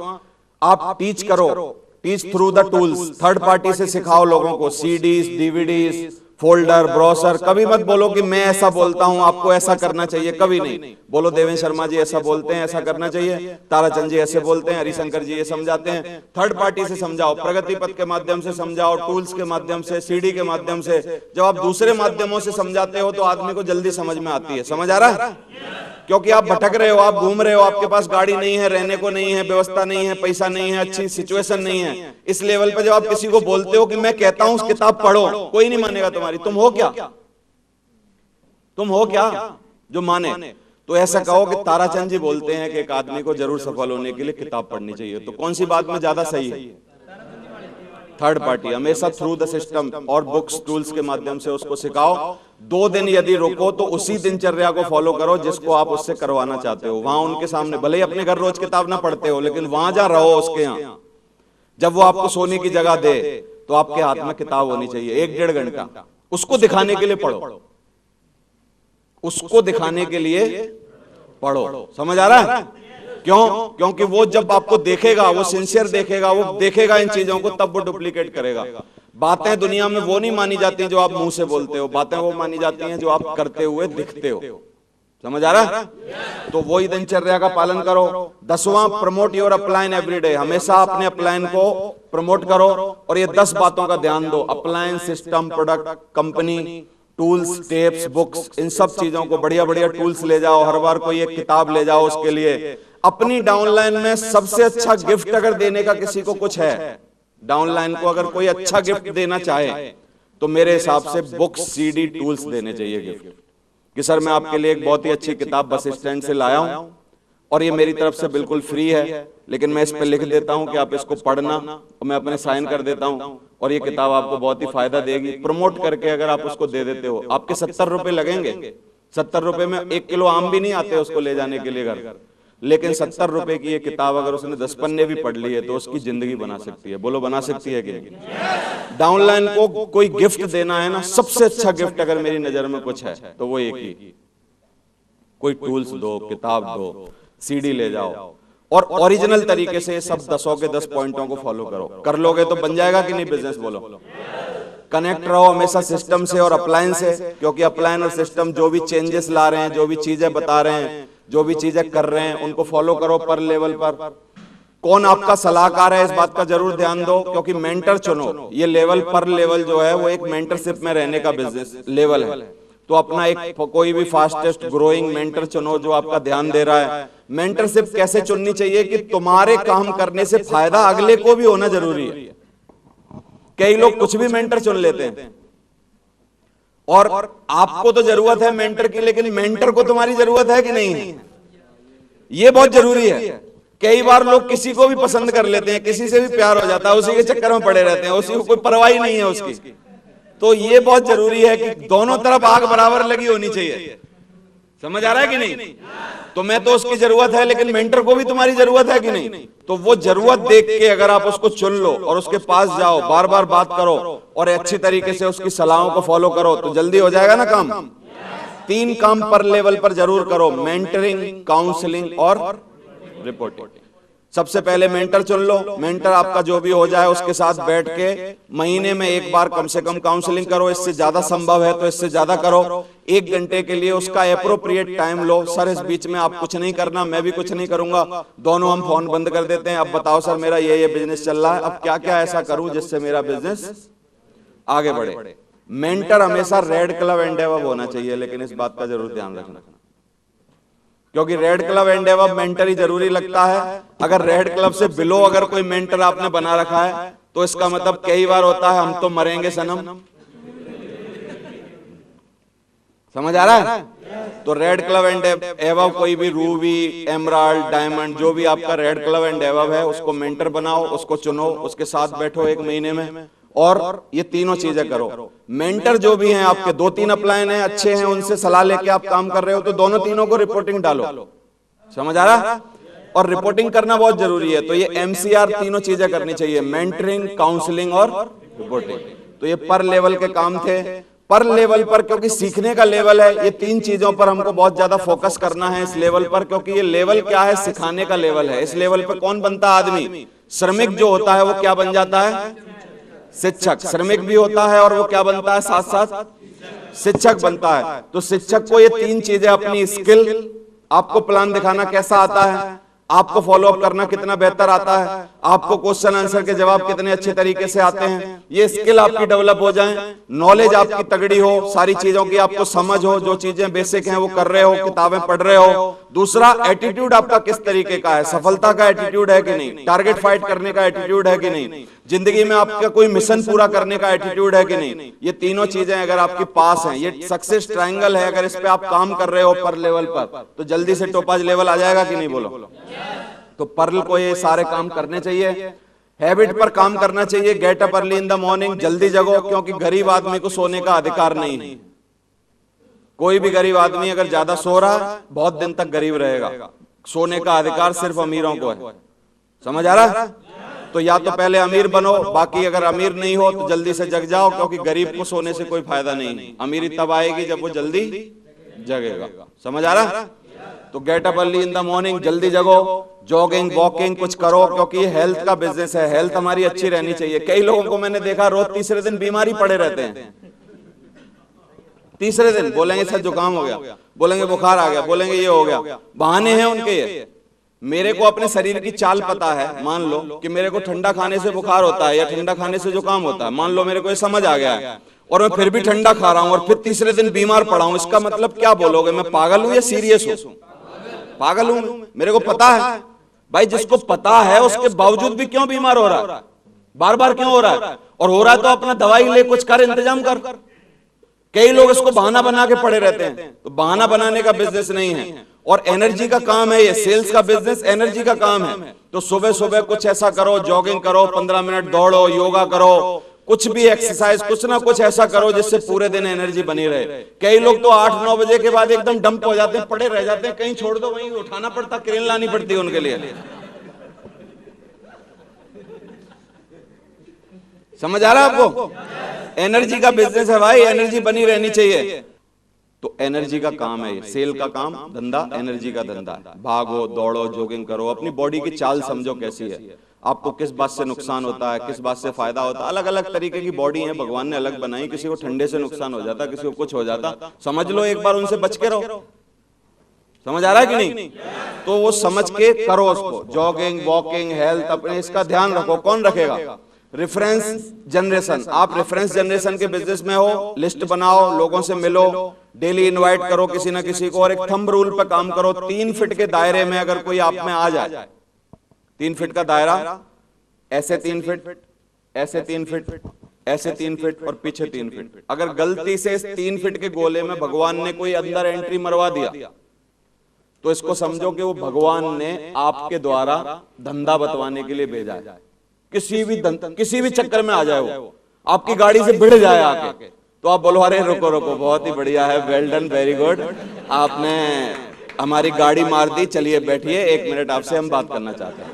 A: आप टीच करो, teach through the tools. Third party से सिखाओ लोगों को, सीडीज, डीवीडीज, फोल्डर, ब्रोशर। कभी मत बोलो कि मैं ऐसा बोलता हूं आपको ऐसा करना चाहिए, कभी नहीं बोलो देवेंद्र शर्मा जी ऐसा बोलते हैं ऐसा करना चाहिए, ताराचंद जी ऐसे बोलते हैं, हरिशंकर जी ये समझाते हैं। थर्ड पार्टी से समझाओ, प्रगति पथ के माध्यम से समझाओ, टूल्स के माध्यम से, सीडी के माध्यम से। जब आप दूसरे माध्यमों से समझाते हो तो आदमी को जल्दी समझ में आती है। समझ आ रहा है? क्योंकि आप भटक रहे हो, आप घूम रहे हो, आपके पास गाड़ी नहीं है, रहने को नहीं है, व्यवस्था नहीं है, पैसा नहीं है, अच्छी सिचुएशन नहीं है। इस लेवल पे जब आप किसी को बोलते हो कि मैं कहता हूं किताब पढ़ो, कोई नहीं मानेगा तुम्हारी। तुम हो क्या? तुम हो क्या जो माने? तो ऐसा कहो कि ताराचंद जी बोलते हैं कि एक आदमी को जरूर सफल होने के लिए किताब पढ़नी चाहिए। तो कौन सी बात में ज्यादा सही है? Third party. हमेशा थ्रू द सिस्टम और बुक्स, टूल्स के माध्यम से उसको सिखाओ। 2 दिन यदि रुको तो उसी दिनचर्या को फॉलो करो जिसको आप उससे करवाना चाहते हो। वहां उनके सामने, भले ही अपने घर रोज किताब ना पढ़ते हो, लेकिन वहां जा रहो उसके यहाँ। जब वो आपको सोने की जगह दे तो आपके हाथ में किताब होनी चाहिए 1-1.5 घंटा। उसको दिखाने के लिए पढ़ो, उसको दिखाने के लिए पढ़ो। समझ आ रहा है? क्यों? क्योंकि वो जब आपको देखेगा, वो सिंसियर देखेगा, वो देखेगा इन चीजों को, तब वो डुप्लीकेट करेगा। बातें दुनिया में वो नहीं मानी जाती जो आप मुंह से बोलते हो, बातें वो मानी जाती हैं जो आप करते हुए दिखते हो। समझ आ रहा है? तो वही दिनचर्या का पालन करो। 10वां, प्रमोट योर अपलाइन एवरीडे। हमेशा अपने अपलाइन को प्रमोट करो और ये 10 बातों का ध्यान दो। Upline, system, product, company, tools, tapes, books, इन सब चीजों को, बढ़िया बढ़िया टूल्स ले जाओ। हर बार कोई एक किताब ले जाओ उसके लिए। अपनी डाउनलाइन में सबसे अच्छा गिफ्ट अगर देने का किसी को कुछ है, डाउनलाइन को अगर कोई अच्छा गिफ्ट देना चाहे तो मेरे हिसाब से बुक्स, सीडी, टूल्स देने चाहिए गिफ्ट। कि सर मैं आपके लिए एक बहुत ही अच्छी किताब बस स्टैंड से लाया हूं और ये मेरी तरफ से बिल्कुल फ्री है, लेकिन मैं इस पे लिख देता हूं कि आप इसको पढ़ना और मैं अपने साइन कर देता हूं और ये किताब आपको बहुत ही फायदा देगी। प्रमोट करके अगर आप उसको दे देते हो, आपके 70 रुपए लगेंगे। 70 रुपए में 1 किलो आम भी नहीं आते उसको ले जाने के लिए घर, लेकिन 70 रुपए की ये किताब अगर उसने 10 पन्ने भी पढ़ लिए तो उसकी जिंदगी बना सकती है। बोलो बना सकती है कि? डाउनलाइन को कोई गिफ्ट देना है ना, सबसे अच्छा गिफ्ट अगर मेरी नजर में कुछ है तो वो एक ही, कोई टूल्स दो, किताब दो, सीडी ले जाओ और ओरिजिनल तरीके से सब 10 के 10 पॉइंटों को फॉलो करो। कर लोगे तो बन जाएगा कि नहीं बिजनेस? बोलो। कनेक्ट रहो हमेशा सिस्टम से और अपलाइन से, क्योंकि अपलाइन और सिस्टम जो भी चेंजेस ला रहे हैं, जो भी चीजें बता रहे हैं, जो भी चीजें कर रहे हैं, उनको फॉलो करो पर लेवल पर। कौन आपका सलाहकार है इस बात का जरूर ध्यान दो, क्योंकि मेंटर चुनो। ये लेवल पर लेवल जो है वो एक मेंटरशिप में रहने का बिजनेस लेवल है। तो अपना एक कोई भी फास्टेस्ट ग्रोइंग मेंटर चुनो जो आपका ध्यान दे रहा है। मेंटरशिप कैसे चुननी चाहिए कि तुम्हारे काम करने से फायदा अगले को भी होना जरूरी है। कई लोग कुछ भी मेंटर चुन लेते हैं, और आपको तो जरूरत है मेंटर की, लेकिन मेंटर को तुम्हारी जरूरत है कि नहीं है, ये बहुत जरूरी है। कई बार लोग किसी को भी पसंद कर लेते हैं, किसी से भी प्यार हो जाता है, उसी के चक्कर में पड़े रहते हैं, उसी को कोई परवाह ही नहीं है उसकी। तो ये बहुत जरूरी है कि दोनों तरफ आग बराबर लगी होनी चाहिए। समझ आ रहा है कि नहीं? तुम्हें तो उसकी जरूरत है, लेकिन मेंटर को भी तुम्हारी जरूरत है कि नहीं? तो वो जरूरत देख के अगर आप उसको चुन लो और उसके पास जाओ, बार बार बात करो और अच्छी तरीके से उसकी सलाहों को फॉलो करो, तो जल्दी हो जाएगा ना काम। 3 काम पर लेवल पर जरूर करो, मेंटरिंग, काउंसलिंग और रिपोर्टिंग। सबसे पहले मेंटर चुन लो। मेंटर आपका जो भी हो जाए उसके साथ बैठ के महीने में एक बार कम से कम काउंसलिंग करो। इससे ज्यादा संभव है तो इससे ज्यादा करो। 1 घंटे के लिए उसका एप्रोप्रिएट टाइम लो। सर इस बीच में आप कुछ नहीं करना, मैं भी कुछ नहीं करूंगा, दोनों हम फोन बंद कर देते हैं। अब बताओ सर मेरा ये बिजनेस चल रहा है, अब क्या क्या ऐसा करूं जिससे मेरा बिजनेस आगे बढ़े। मेंटर हमेशा रेड क्लब एंड एबव होना चाहिए, लेकिन इस बात का जरूर ध्यान रखना, क्योंकि red club and above mentor ही जरूरी लगता है। अगर रेड क्लब से बिलो अगर कोई मेंटर आपने बना रखा है तो इसका मतलब कई बार होता है हम तो मरेंगे सनम। समझ आ रहा है? तो रेड क्लब एंड एबव कोई भी रूबी, एमराल्ड, डायमंड, जो भी आपका रेड क्लब एंड एबव है उसको मेंटर बनाओ, उसको चुनो, उसके साथ बैठो 1 महीने में और ये तीनों चीजें करो। मेंटर जो भी हैं आपके 2-3 अपलाइन हैं, अच्छे हैं, उनसे सलाह लेके आप काम कर रहे हो तो दोनों तीनों को रिपोर्टिंग डालो। समझ आ रहा? और रिपोर्टिंग करना बहुत जरूरी है। तो ये MCR तीनों चीजें करनी चाहिए, मेंटरिंग, काउंसलिंग और रिपोर्टिंग। तो ये पर लेवल के काम थे। पर लेवल पर क्योंकि सीखने का लेवल है, ये 3 चीजों पर हमको बहुत ज्यादा फोकस करना है इस लेवल पर, क्योंकि ये लेवल क्या है, सिखाने का लेवल है। इस लेवल पर कौन बनता है आदमी? श्रमिक जो होता है वो क्या बन जाता है? शिक्षक। श्रमिक भी होता है और वो क्या बनता है? साथ साथ शिक्षक बनता है। तो शिक्षक को ये 3 चीजें, अपनी स्किल, आपको प्लान दिखाना कैसा आता है, आपको फॉलो अप करना कितना बेहतर आता है, आपको क्वेश्चन आंसर के जवाब कितने अच्छे तरीके से आते हैं, ये स्किल आपकी डेवलप हो जाए, नॉलेज आपकी तगड़ी हो, सारी चीजों की आपको समझ हो, जो चीजें बेसिक हैं वो कर रहे हो, किताबें पढ़ रहे हो। दूसरा, एटीट्यूड आपका किस तरीके का है, सफलता का एटीट्यूड है कि नहीं, टारगेट फाइट करने का एटीट्यूड है कि नहीं, जिंदगी में आपका कोई मिशन पूरा करने का एटीट्यूड है कि नहीं। ये तीनों चीजें अगर आपके पास हैं, ये सक्सेस ट्रायंगल है, अगर इस पे आप काम कर रहे हो पर लेवल पर, तो जल्दी से टोपाज लेवल आ जाएगा कि नहीं? बोलो। तो पर्ल को ये सारे काम करने चाहिए। हैबिट पर काम करना चाहिए। Get up early in the morning, जल्दी जगो, क्योंकि गरीब आदमी को सोने का अधिकार नहीं है। कोई भी गरीब आदमी अगर ज्यादा सो रहा बहुत दिन तक गरीब रहेगा। सोने का अधिकार सिर्फ अमीरों को है। समझ आ रहा है? तो या तो पहले अमीर बनो, बाकी अगर अमीर नहीं हो तो जल्दी से जग जाओ, क्योंकि गरीब को सोने से कोई फायदा नहीं। अमीरी तब आएगी जब वो जल्दी जगेगा। समझ आ रहा? तो get up early in the morning, जल्दी जगो, जॉगिंग, वॉकिंग कुछ करो, क्योंकि ये हेल्थ का बिजनेस है। हेल्थ हमारी अच्छी रहनी चाहिए। कई लोगों को मैंने देखा रोज तीसरे दिन बीमारी पड़े रहते हैं। तीसरे दिन बोलेंगे सर जुकाम हो गया, बोलेंगे बुखार आ गया, बोलेंगे ये हो गया। बहाने हैं उनके ये। मेरे को अपने शरीर की चाल पता है। मान लो कि मेरे को ठंडा खाने से बुखार होता है या ठंडा खाने से जुकाम होता है, मान लो मेरे को ये समझ आ गया है, और मैं फिर भी ठंडा खा रहा हूं और फिर तीसरे दिन बीमार पड़ा हूं। इसका मतलब क्या बोलोगे? मैं पागल हूं या सीरियस हूं? पागल हूं। मेरे को पता है भाई, जिसको पता है उसके बावजूद भी क्यों बीमार हो रहा है, बार बार क्यों हो रहा है? और हो रहा है तो अपना दवाई ले, कुछ कर, इंतजाम कर। कई लोग इसको बहाना बना के पड़े रहते हैं। तो बहाना बनाने का बिजनेस नहीं है, और एनर्जी का काम है ये। सेल्स का बिजनेस एनर्जी का काम है। तो सुबह सुबह कुछ ऐसा करो, जॉगिंग करो, 15 मिनट दौड़ो, योगा करो, कुछ भी एक्सरसाइज, कुछ ना कुछ ऐसा करो जिससे पूरे दिन एनर्जी बनी रहे। कई लोग तो 8-9 बजे के बाद एकदम डंप हो जाते हैं, पड़े रह जाते हैं। कहीं छोड़ दो, वहीं उठाना पड़ता, क्रेन लानी पड़ती है उनके लिए। समझ आ रहा है आपको? एनर्जी का बिजनेस है भाई, एनर्जी बनी रहनी चाहिए। तो एनर्जी का काम है ये। सेल का काम, धंधा एनर्जी का धंधा है। भागो, दौड़ो, जॉगिंग करो, अपनी बॉडी की चाल समझो कैसी है, आपको किस बात से नुकसान होता है, किस बात से फायदा होता है। अलग अलग तरीके की बॉडी है, भगवान ने अलग बनाई। किसी को ठंडे से नुकसान हो जाता, किसी को कुछ हो जाता, समझ लो एक बार उनसे बच के रहो। समझ आ रहा है कि नहीं? तो वो समझ के करो उसको, जॉगिंग, वॉकिंग, हेल्थ, अपने इसका ध्यान रखो। कौन रखेगा? Reference generation. आप रेफरेंस जनरेशन के बिजनेस में हो, लिस्ट बनाओ, लोगों से मिलो, डेली इनवाइट करो किसी ना किसी को, और एक थंब रूल पे काम करो। 3 फीट के दायरे में अगर कोई आप में आ जाए, 3 फीट का दायरा, ऐसे 3 फीट, ऐसे 3 फीट, ऐसे 3 फीट और पीछे 3 फीट, अगर गलती से इस 3 फीट के गोले में भगवान ने कोई अंदर एंट्री मरवा दिया, तो इसको समझो कि वो भगवान ने आपके द्वारा धंधा बतवाने के लिए भेजा है। किसी भी चक्कर में आ जाए, वो आपकी गाड़ी से भिड़ जाए आके, तो आप बोलो अरे रुको रुको, बहुत ही बढ़िया है, वेल डन, वेरी गुड, आपने हमारी गाड़ी मार दी, चलिए बैठिए, 1 मिनट आपसे हम बात करना चाहते हैं।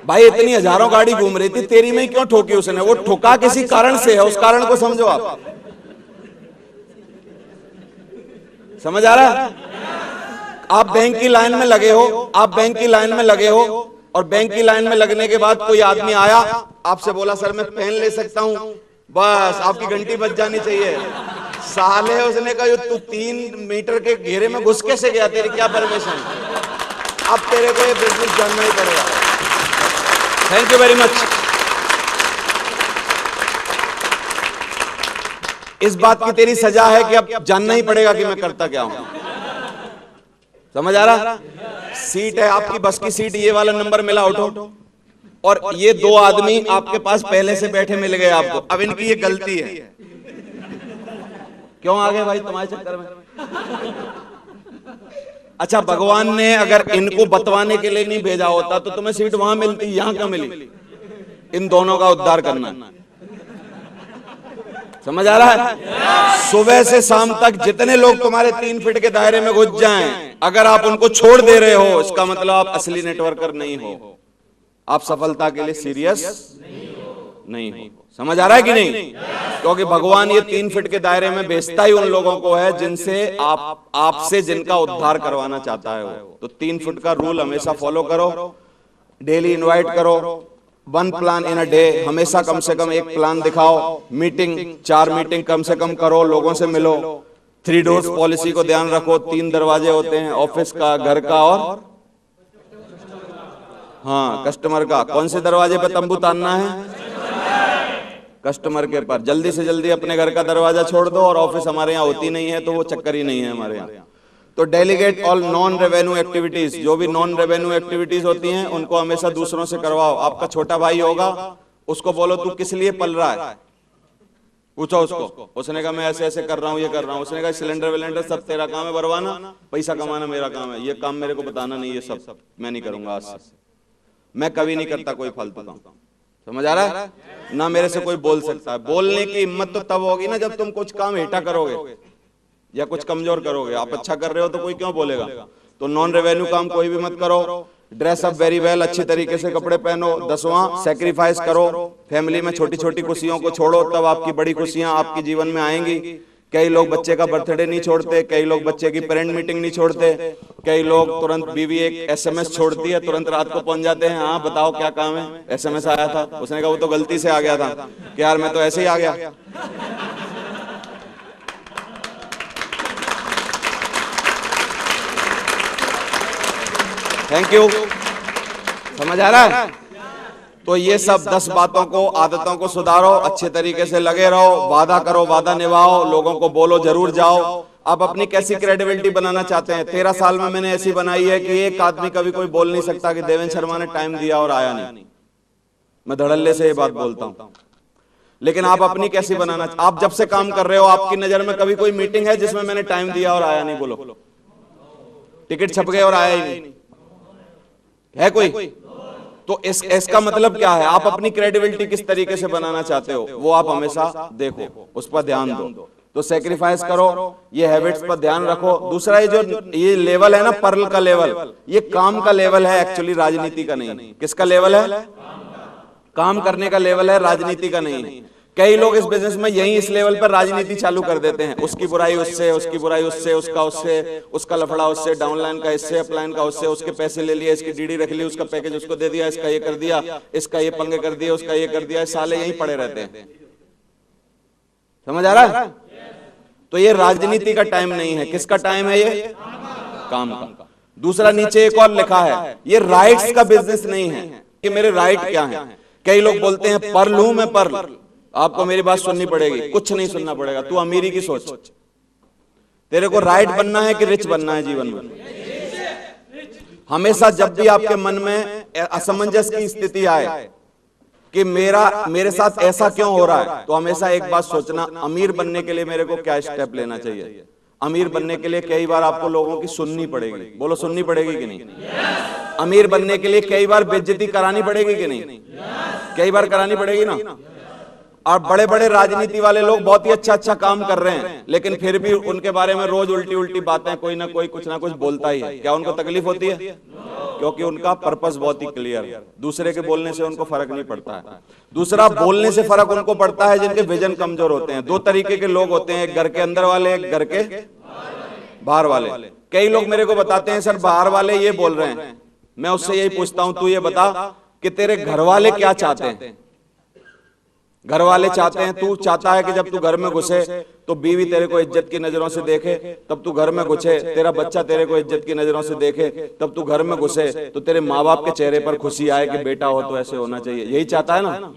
A: भाई इतनी हजारों गाड़ी घूम रही थी, तेरी में क्यों ठोकी उसने? वो ठोका किसी कारण से है, उस कारण को समझो आप। समझ आ रहा है? आप बैंक की लाइन में लगे हो, आप बैंक की लाइन में लगे हो, और बैंक की लाइन में लगने के बाद कोई आदमी आया, आपसे बोला सर मैं पेन ले सकता हूं, बस आपकी घंटी बज जानी चाहिए। साले उसने कहा तू 3 मीटर के घेरे में घुस कैसे गया, तेरी क्या परमिशन? अब तेरे को ये बिजनेस जानना ही पड़ेगा। Thank you very much. इस बात की तेरी सजा है कि अब जानना ही पड़ेगा कि मैं करता क्या हूं। समझ आ रहा? सीट है आपकी, बस की सीट, ये वाला नंबर मिला, उठो। और ये 2 आदमी आपके पास पहले से बैठे मिल गए आपको, अब इनकी ये गलती है। क्यों आ गए भाई तुम्हारे चक्कर में? अच्छा, भगवान ने अगर इनको बतवाने के लिए नहीं भेजा होता तो तुम्हें सीट वहां मिलती, यहां क्यों मिली? इन दोनों का उद्धार करना। समझ आ रहा है? सुबह से शाम तक जितने लोग तुम्हारे 3 फीट के दायरे में घुस जाएं, अगर आप उनको छोड़ दे रहे हो, इसका मतलब आप असली नेटवर्कर नहीं हो, आप सफलता के लिए सीरियस नहीं हो। समझ आ रहा है कि नहीं? क्योंकि भगवान ये 3 फीट के दायरे में भेजता ही उन लोगों को है जिनसे आपसे जिनका उद्धार करवाना चाहता है वो। तो 3 फीट का रूल हमेशा फॉलो करो, डेली इनवाइट करो, 1 प्लान इन अ डे, हमेशा कम से कम 1 प्लान दिखाओ, मीटिंग 4 मीटिंग कम से कम करो, लोगों से मिलो, 3 डोर्स पॉलिसी को ध्यान रखो, 3 दरवाजे होते हैं, ऑफिस का, घर का और हाँ कस्टमर का। कौन से दरवाजे पे तंबू तानना है? कस्टमर के पर। जल्दी से जल्दी अपने घर का दरवाजा छोड़ दो, और ऑफिस हमारे यहाँ होती नहीं है तो वो चक्कर ही नहीं है हमारे यहाँ। तो delegate all non revenue activities, जो भी नॉन रेवेन्यू एक्टिविटीज होती हैं उनको हमेशा दूसरों से करवाओ। आपका छोटा भाई होगा, उसको बोलो तू किस लिए पल रहा है, पूछो उसको। उसने कहा मैं ऐसे ऐसे कर रहा हूँ, ये कर रहा हूँ। उसने कहा सिलेंडर विलेंडर सब तेरा काम है, भरवाना, पैसा कमाना मेरा काम है, ये काम मेरे को बताना नहीं, ये सब मैं नहीं करूंगा आज से। मैं कभी नहीं करता कोई फालतू काम। समझ आ रहा है? ना मेरे से कोई बोल सकता है। बोलने की हिम्मत तो तब होगी ना जब तुम कुछ काम हेठा करोगे या कुछ कमजोर करोगे। आप अच्छा कर रहे हो तो कोई क्यों बोलेगा? तो नॉन रेवेन्यू काम कोई भी मत करो। ड्रेस अप वेरी वेल, अच्छी तरीके से कपड़े पहनो। 10वां, सैक्रिफाइस करो, फैमिली में छोटी छोटी खुशियों को छोड़ो, तब आपकी बड़ी खुशियां आपके जीवन में आएंगी। कई लोग बच्चे का बर्थडे नहीं छोड़ते, कई लोग बच्चे की पेरेंट मीटिंग नहीं छोड़ते, कई लोग तुरंत बीवी एक SMS छोड़ती है, तुरंत रात को पहुंच जाते हैं, हाँ बताओ क्या काम है, SMS आया था। उसने कहा वो तो गलती से आ गया था, कि यार मैं तो ऐसे ही आ गया। Thank you. समझ आ रहा है? तो ये सब 10 बातों को, आदतों को सुधारो, अच्छे तरीके से लगे रहो, वादा करो, वादा निभाओ, लोगों को बोलो जरूर जाओ। आप अपनी कैसी क्रेडिबिलिटी बनाना चाहते हैं? 13 साल में मैंने ऐसी बनाई है कि एक आदमी कभी कोई बोल नहीं सकता कि देवेंद्र शर्मा ने टाइम दिया और आया नहीं। मैं धड़ल्ले से ये बात बोलता हूं। लेकिन आप अपनी कैसी बनाना, आप जब से काम कर रहे हो आपकी नजर में कभी कोई मीटिंग है जिसमें मैंने टाइम दिया और आया नहीं? बोलो। टिकट छप गए और आया ही नहीं है कोई? तो इसका मतलब क्या है? आप अपनी क्रेडिबिलिटी किस तरीके से बनाना चाहते हो वो आप हमेशा देखो, उस पर ध्यान दो। तो सैक्रिफाइस करो, ये हैबिट्स पर ध्यान रखो। दूसरा ये लेवल है ना, पर्ल का लेवल, ये काम का लेवल है एक्चुअली, राजनीति का नहीं। किसका लेवल है? काम करने का लेवल है, राजनीति का नहीं। कई लोग इस बिजनेस में यही इस लेवल पर राजनीति चालू कर देते हैं। उसकी बुराई उससे, उसकी बुराई उससे, उसका उससे, उसका लफड़ा उससे, डाउनलाइन का इससे, अपलाइन का उससे, उसके पैसे ले लिए, इसकी डीडी रख ली, उसका पैकेज उसको दे दिया, इसका ये कर दिया, इसका ये पंगे कर दिया, उसका ये कर दिया। साले यही पड़े रहते हैं। समझ आ रहा है? तो ये राजनीति का टाइम नहीं है। किसका टाइम है ये? काम का। दूसरा नीचे एक और लिखा है, ये राइट्स का बिजनेस नहीं है कि मेरे राइट क्या हैं। कई लोग बोलते हैं पर्ल हूं मैं, पर्ल। आपको मेरी बात सुननी पड़ेगी, कुछ नहीं सुनना पड़ेगा। तू अमीरी की सोच, तेरे को राइट बनना है कि रिच बनना है जीवन में। हमेशा जब भी आपके मन में असमंजस की स्थिति आए कि मेरे साथ ऐसा क्यों हो रहा है, तो हमेशा एक बात सोचना, अमीर बनने के लिए मेरे को क्या स्टेप लेना चाहिए। अमीर बनने के लिए कई बार आपको लोगों की सुननी पड़ेगी। बोलो, सुननी पड़ेगी कि नहीं? अमीर बनने के लिए कई बार बेइज्जती करानी पड़ेगी कि नहीं? कई बार करानी पड़ेगी ना। और बड़े बड़े राजनीति वाले लोग बहुत ही अच्छा काम कर रहे हैं, लेकिन फिर भी उनके बारे में रोज उल्टी उल्टी बातें कोई ना कोई कुछ ना कुछ बोलता ही है। क्या उनको तकलीफ होती है? क्योंकि उनका पर्पस बहुत ही क्लियर है। दूसरे के बोलने से उनको फर्क नहीं पड़ता है। दूसरा, बोलने से फर्क उनको पड़ता है जिनके विजन कमजोर होते हैं। दो तरीके के लोग होते हैं, एक घर के अंदर वाले, एक घर के बाहर वाले। कई लोग मेरे को बताते हैं सर बाहर वाले ये बोल रहे हैं। मैं उससे यही पूछता हूं, तू ये बता कि तेरे घर वाले क्या चाहते हैं? घर वाले चाहते हैं, तू चाहता है कि जब तू घर में घुसे तो बीवी तेरे को इज्जत की नजरों से देखे, तब तू घर में घुसे, तेरा बच्चा तेरे को इज्जत की नजरों से देखे, तब तू घर में घुसे तो तेरे माँ बाप के चेहरे पर खुशी आए कि बेटा हो तो ऐसे होना चाहिए। यही चाहता है ना?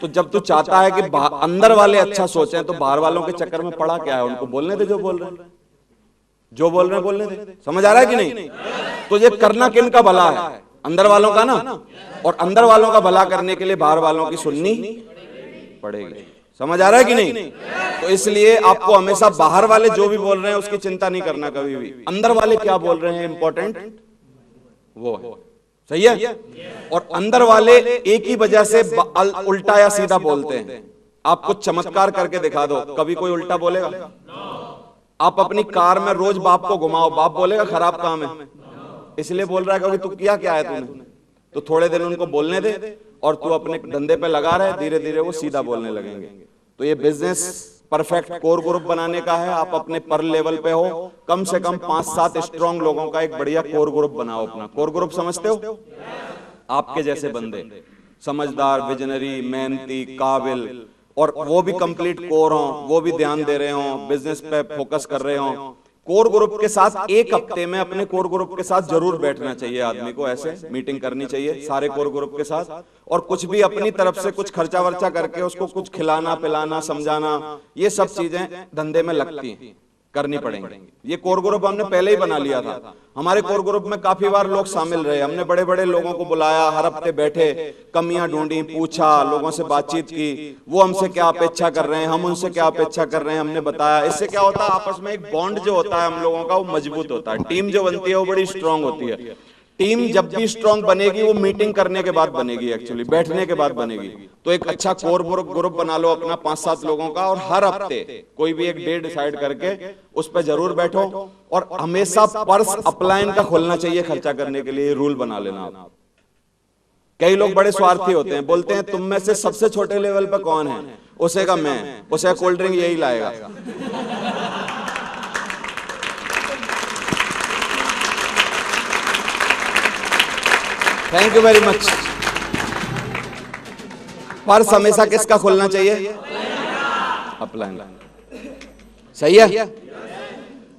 A: तो जब तू चाहता है कि अंदर वाले अच्छा सोचें, तो बाहर वालों के चक्कर में पड़ा क्या है? उनको बोलने दे, जो बोल रहे हैं, जो बोल रहे हैं बोलने दे। समझ आ रहा है कि नहीं? तो ये करना किन का भला है? अंदर वालों का ना। और अंदर वालों का भला करने के लिए बाहर वालों की सुननी पड़ेगी। समझ आ रहा है कि नहीं? तो इसलिए आपको हमेशा बाहर वाले जो भी बोल रहे हैं उसकी चिंता नहीं करना कभी भी। अंदर वाले क्या बोल रहे हैं इंपॉर्टेंट वो है। सही है? और अंदर वाले एक ही वजह से उल्टा या सीधा बोलते हैं। आप कुछ चमत्कार करके दिखा दो, कभी कोई उल्टा बोलेगा? आप अपनी कार में रोज बाप को घुमाओ, बाप बोलेगा खराब काम है, इसलिए बोल रहा है क्योंकि तू किया क्या है तूने। तो थोड़े दिन उनको बोलने दे और तू अपने धंधे पे लगा रहे, धीरे धीरे वो सीधा बोलने लगेंगे। तो ये बिजनेस परफेक्ट कोर ग्रुप बनाने का है। आप अपने पर लेवल पे हो, कम से कम 5-7 स्ट्रॉन्ग लोगों का एक बढ़िया कोर ग्रुप बनाओ। अपना कोर ग्रुप समझते हो? आपके जैसे बंदे, समझदार, विजनरी, मेहनती, काबिल, और वो भी कंप्लीट कोर हो, वो भी ध्यान दे रहे हो, बिजनेस पे फोकस कर रहे हो। कोर ग्रुप के साथ एक हफ्ते में अपने कोर ग्रुप के साथ जरूर बैठना चाहिए आदमी को। ऐसे मीटिंग करनी चाहिए सारे कोर ग्रुप के साथ, और कुछ भी अपनी तरफ से कुछ खर्चा वर्चा करके उसको कुछ खिलाना पिलाना समझाना, ये सब चीजें धंधे में लगती हैं, करनी पड़ेंगी। ये कोर ग्रुप हमने पहले ही बना लिया था। हमारे कोर ग्रुप में काफी बार लोग शामिल रहे। हमने बड़े बड़े लोगों को बुलाया, हर हफ्ते बैठे, कमियां ढूंढी, पूछा, लोगों से बातचीत की, वो हमसे क्या अपेक्षा कर रहे हैं, हम उनसे क्या अपेक्षा कर रहे हैं, हमने बताया। इससे क्या होता है, आपस में एक बॉन्ड जो होता है हम लोगों का वो मजबूत होता है। टीम जो बनती है वो बड़ी स्ट्रांग होती है। टीम जब भी स्ट्रांग बनेगी वो मीटिंग करने के बाद बनेगी, एक्चुअली बैठने के बाद बनेगी। तो एक अच्छा कोर ग्रुप बना लो अपना 5-7 लोगों का, और हर हफ्ते कोई भी एक डे डिसाइड करके उस पर जरूर बैठो। और हमेशा पर्स अपलाइन का खोलना चाहिए खर्चा करने के लिए, रूल बना लेना आप। कई लोग बड़े स्वार्थी होते हैं, बोलते हैं तुम में से सबसे छोटे लेवल पे कौन है? उसे का मैं, उसे कोल्ड ड्रिंक यही लाएगा। Thank you very much. Purse हमेशा किसका खोलना चाहिए? अपलाइन। सही है?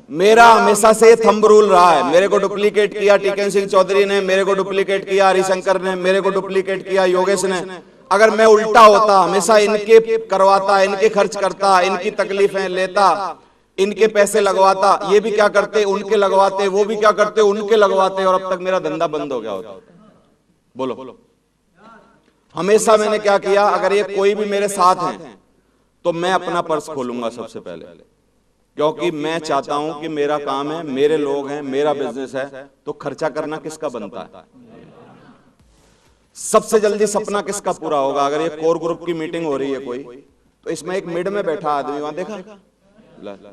A: मेरा हमेशा से थंब रूल रहा है। मेरे को डुप्लीकेट किया टिकन सिंह चौधरी ने, मेरे को डुप्लीकेट किया हरिशंकर ने, मेरे को डुप्लीकेट किया योगेश ने। अगर मैं उल्टा होता, हमेशा इनके करवाता, इनके खर्च करता, इनकी तकलीफें लेता, इनके पैसे लगवाता, ये भी क्या करते उनके लगवाते, वो भी क्या करते उनके लगवाते, और अब तक मेरा धंधा बंद हो गया होता। बोलो, हमेशा मैंने क्या किया, अगर ये कोई भी मेरे साथ हैं तो मैं अपना पर्स खोलूंगा सबसे पहले, क्योंकि मैं चाहता हूं कि मेरा काम है, मेरे लोग हैं, मेरा बिजनेस है, तो खर्चा करना किसका बनता है? सबसे जल्दी सपना किसका पूरा होगा? अगर ये कोर ग्रुप की मीटिंग हो रही है कोई, तो इसमें एक मिड में बैठा आदमी, वहां देखा,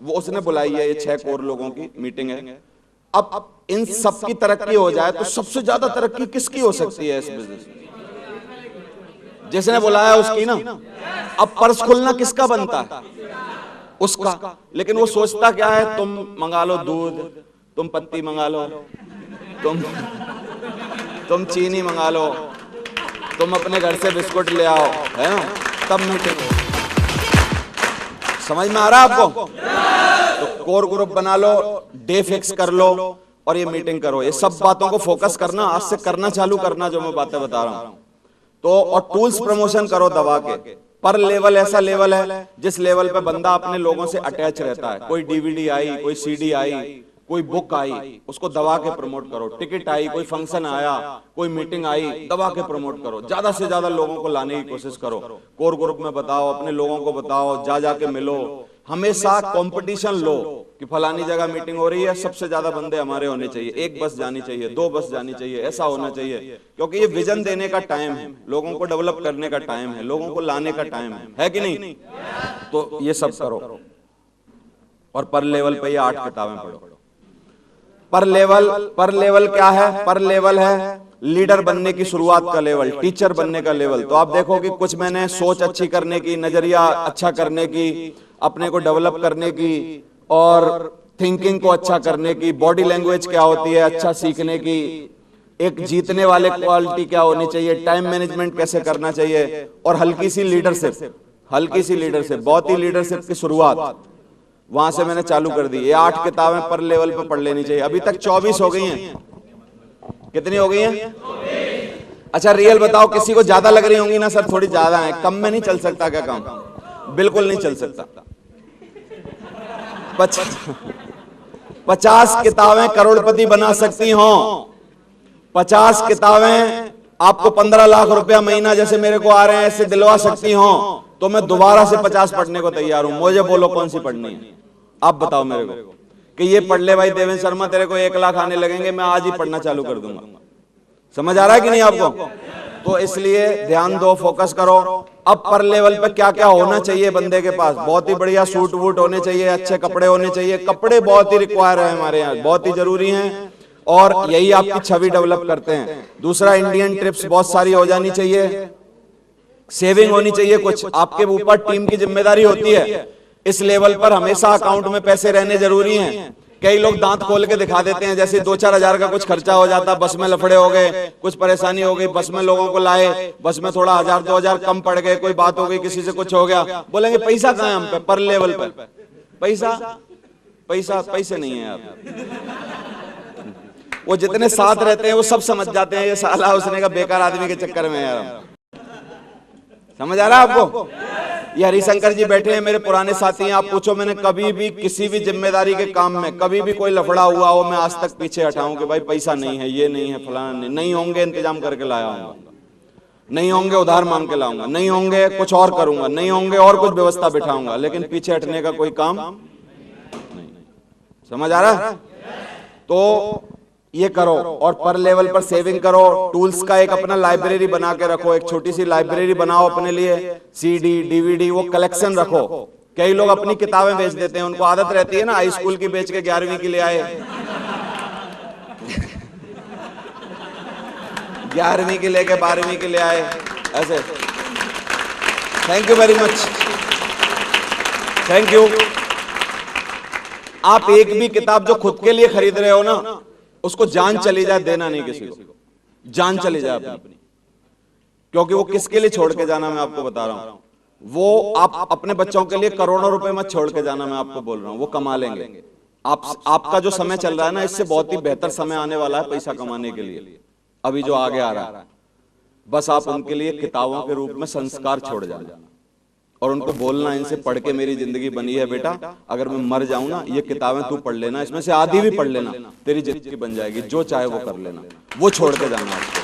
A: वो उसने बुलाई है, ये 6 कोर लोगों की मीटिंग है। अब इन सब की तरक्की हो जाए तो सबसे ज्यादा तरक्की किसकी हो सकती है इस बिजनेस में? जिसने बुलाया उसकी ना। अब पर्स खुलना किसका बनता है? उसका। लेकिन वो सोचता क्या है, तुम मंगा लो दूध, तुम पत्ती मंगा लो, तुम चीनी मंगा लो, तुम अपने घर से बिस्कुट ले आओ, है ना, तब मीटिंग हो। समझ में आ रहा है आपको? तो कोर ग्रुप बना लो, डे फिक्स कर लो और ये मीटिंग करो। ये सब बातों को फोकस करना, आज से करना चालू करना जो मैं बातें बता रहा हूं। तो और टूल्स प्रमोशन करो दवा के। पर लेवल ऐसा लेवल है जिस लेवल पे बंदा अपने लोगों से अटैच रहता है। कोई डीवीडी आई, कोई सीडी आई, कोई बुक आई, उसको दबा के प्रमोट करो। टिकट आई, कोई फंक्शन आया, कोई मीटिंग आई, दबा के प्रमोट करो। ज्यादा से ज्यादा लोगों को लाने की कोशिश करो। कोर ग्रुप में बताओ, अपने लोगों को बताओ, जा जाके मिलो। हमेशा कंपटीशन लो कि फलानी जगह मीटिंग हो रही है, सबसे ज्यादा बंदे हमारे होने चाहिए, 1 बस जानी चाहिए, 2 बस जानी चाहिए, ऐसा होना चाहिए। क्योंकि ये विजन देने का टाइम है, लोगों को डेवलप करने का टाइम है, लोगों को लाने का टाइम है कि नहीं? तो ये सब करो। और पर लेवल पे ये 8 किताबें पढ़ो। पर लेवल क्या है? पर लेवल है लीडर बनने की शुरुआत का लेवल, टीचर बनने का लेवल। तो आप देखो कि कुछ मैंने सोच अच्छी करने की, नजरिया अच्छा करने की, अपने को डेवलप करने की और थिंकिंग को अच्छा करने की, बॉडी लैंग्वेज क्या होती है अच्छा सीखने की, एक जीतने वाले क्वालिटी क्या होनी चाहिए, टाइम मैनेजमेंट कैसे करना चाहिए, और हल्की सी लीडरशिप, बहुत ही लीडरशिप की शुरुआत वहां से मैंने चालू कर दी। ये 8 किताबें पर लेवल पे पढ़ लेनी चाहिए। अभी तक 24 हो गई हैं। कितनी हो गई हैं? अच्छा रियल बताओ, किसी को ज्यादा लग रही होंगी ना? सर थोड़ी ज्यादा है। कम में नहीं चल सकता क्या काम? बिल्कुल नहीं चल सकता। 50 किताबें करोड़पति बना सकती हो। 50 किताबें आपको 15 लाख रुपया महीना जैसे मेरे को आ रहे हैं ऐसे दिलवा सकती हो। तो मैं दोबारा से 50 पढ़ने को तैयार हूं। मुझे बोलो कौन सी पढ़नी है? आप बताओ मेरे को कि ये पढ़ ले भाई देवेंद्र शर्मा, तेरे को 1 लाख आने लगेंगे, मैं आज ही पढ़ना चालू कर दूंगा। समझ आ रहा है कि नहीं आपको? तो इसलिए ध्यान दो, फोकस करो। अब पर लेवल पे क्या क्या होना चाहिए बंदे के पास? बहुत ही बढ़िया सूट वूट होने चाहिए, अच्छे कपड़े होने चाहिए। कपड़े बहुत ही रिक्वायर है हमारे यहाँ, बहुत ही जरूरी हैं और यही आपकी छवि डेवलप करते हैं। दूसरा, इंडियन ट्रिप्स बहुत सारी हो जानी चाहिए। सेविंग होनी चाहिए कुछ। आपके ऊपर टीम की जिम्मेदारी होती है। इस लेवल पर हमेशा अकाउंट में पैसे रहने जरूरी हैं। कई लोग दांत खोल के दिखा देते हैं, जैसे 2-4 हजार का कुछ खर्चा हो जाता, बस में लफड़े हो गए, कुछ परेशानी हो गई, बस में लोगों को लाए, बस में थोड़ा 1000-2000 कम पड़ गए, कोई बात हो गई, किसी से कुछ हो गया, बोलेंगे पैसा कहाँ है हम पे? पर लेवल पे पैसे नहीं है यार। वो जितने साथ रहते हैं वो सब समझ जाते हैं ये साला उसने का बेकार आदमी के चक्कर में यार। समझ आ रहा है आपको? ये हरिशंकर जी बैठे हैं, मेरे पुराने साथी हैं। आप पूछो मैंने कभी भी किसी भी जिम्मेदारी के काम में कभी भी कोई लफड़ा हुआ हो, मैं आज तक पीछे हटाऊं कि भाई पैसा नहीं है, ये नहीं है, फलाना नहीं होंगे, इंतजाम करके लाया हूँ, नहीं होंगे उधार मांग के लाऊंगा, नहीं होंगे कुछ और करूंगा, नहीं होंगे और कुछ व्यवस्था बिठाऊंगा, लेकिन पीछे हटने का कोई काम नहीं। समझ आ रहा है? तो ये करो और पर लेवल पर सेविंग करो। टूल्स का एक अपना लाइब्रेरी बना के रखो, एक छोटी सी लाइब्रेरी बनाओ अपने लिए, सीडी डीवीडी वो कलेक्शन रखो। कई लोग अपनी किताबें बेच देते हैं, उनको आदत रहती है ना, हाई स्कूल की बेच के 11वीं की ले आए, 11वीं की लेके 12वीं की ले आए, ऐसे। Thank you very much, thank you. आप एक भी किताब जो खुद के लिए खरीद रहे हो ना, उसको जान चली जाए देना नहीं किसी को, जान चली जाए अपनी, क्योंकि वो किसके लिए छोड़ के जाना मैं आपको बता रहा हूं। वो आप अपने बच्चों के लिए करोड़ों रुपए मत छोड़ के जाना, मैं आपको बोल रहा हूं, वो कमा लेंगे। आपका जो समय चल रहा है ना, इससे बहुत ही बेहतर समय आने वाला है पैसा कमाने के लिए, अभी जो आगे आ रहा है। बस आप उनके लिए किताबों के रूप में संस्कार छोड़ जाना और उनको बोलना, इनसे पढ़ के मेरी जिंदगी बनी है बेटा, अगर मैं मर जाऊं ना ये किताबें तू पढ़ लेना, इसमें से आधी भी पढ़ लेना, तेरी जिंदगी बन जाएगी, जो चाहे वो कर लेना। वो छोड़ के जाना आपको,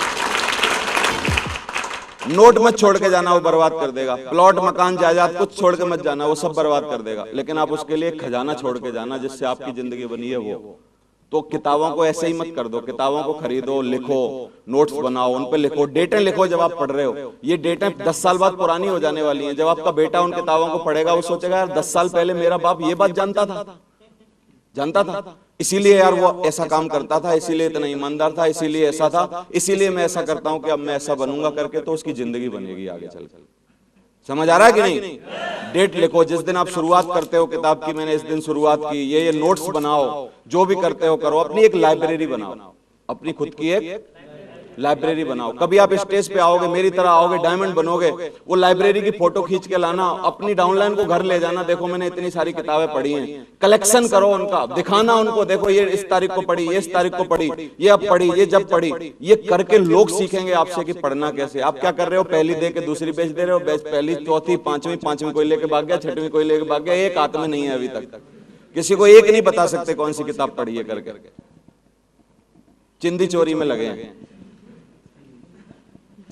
A: नोट मत छोड़ के जाना, वो बर्बाद कर देगा। प्लॉट मकान जायदाद कुछ छोड़ के मत जाना, वो सब बर्बाद कर देगा। लेकिन आप उसके लिए खजाना छोड़ के जाना जिससे आपकी जिंदगी बनी है वो। तो किताबों को ऐसे ही मत कर दो, किताबों को खरीदो, लिखो, नोट्स बनाओ, उन पे लिखो, डेटें लिखो। जब आप पढ़ रहे हो ये डेटें 10 साल बाद पुरानी हो जाने वाली हैं। जब आपका बेटा उन किताबों को पढ़ेगा, वो सोचेगा यार 10 साल पहले मेरा बाप ये बात जानता था, इसीलिए यार वो ऐसा काम करता था, इसीलिए इतना ईमानदार था, इसीलिए ऐसा था, इसीलिए मैं ऐसा करता हूं कि अब मैं ऐसा बनूंगा करके, तो उसकी जिंदगी बनेगी आगे चलकर। समझ आ रहा है कि नहीं? डेट लिखो, जिस दिन आप शुरुआत करते हो किताब की, मैंने इस दिन शुरुआत की, ये नोट्स बनाओ, जो भी करते हो करो, अपनी एक लाइब्रेरी बनाओ, अपनी खुद की एक लाइब्रेरी बनाओ। कभी आप स्टेज पे आओगे, मेरी तरह आओगे, डायमंड बनोगे, वो लाइब्रेरी की फोटो खींच के लाना, अपनी डाउनलाइन को घर ले जाना, देखो मैंने इतनी सारी किताबें पढ़ी हैं, कलेक्शन करो उनका, दिखाना उनको, देखो ये इस तारीख को पढ़ी, ये इस तारीख को पढ़ी, ये अब पढ़ी, ये जब पढ़ी। ये करके लोग सीखेंगे आपसे कि पढ़ना कैसे। आप क्या कर रहे हो, पहली दे के दूसरी बेच दे रहे हो, पहली चौथी पांचवी, पांचवी कोई लेके भाग गया, छठवीं कोई लेके भाग गया, एक हाथ में नहीं है अभी तक। किसी को एक नहीं बता सकते कौन सी किताब पढ़ी है करके, चिंदी चोरी में लगे हैं।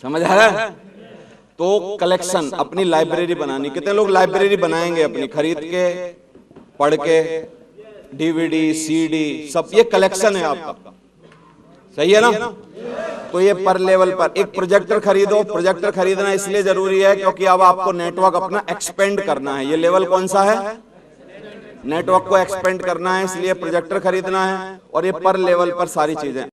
A: समझ आ रहा है? तो कलेक्शन, अपनी लाइब्रेरी बनानी। कितने लोग लाइब्रेरी बनाएंगे अपनी, खरीद के, पढ़ के, डीवीडी, सीडी, सब ये कलेक्शन है आपका। सही है ना? तो ये पर लेवल पर एक प्रोजेक्टर खरीदो। प्रोजेक्टर खरीदना इसलिए जरूरी है क्योंकि अब आपको नेटवर्क अपना एक्सपेंड करना है। ये लेवल कौन सा है? नेटवर्क को एक्सपेंड करना है, इसलिए प्रोजेक्टर खरीदना है। और ये पर लेवल पर सारी चीजें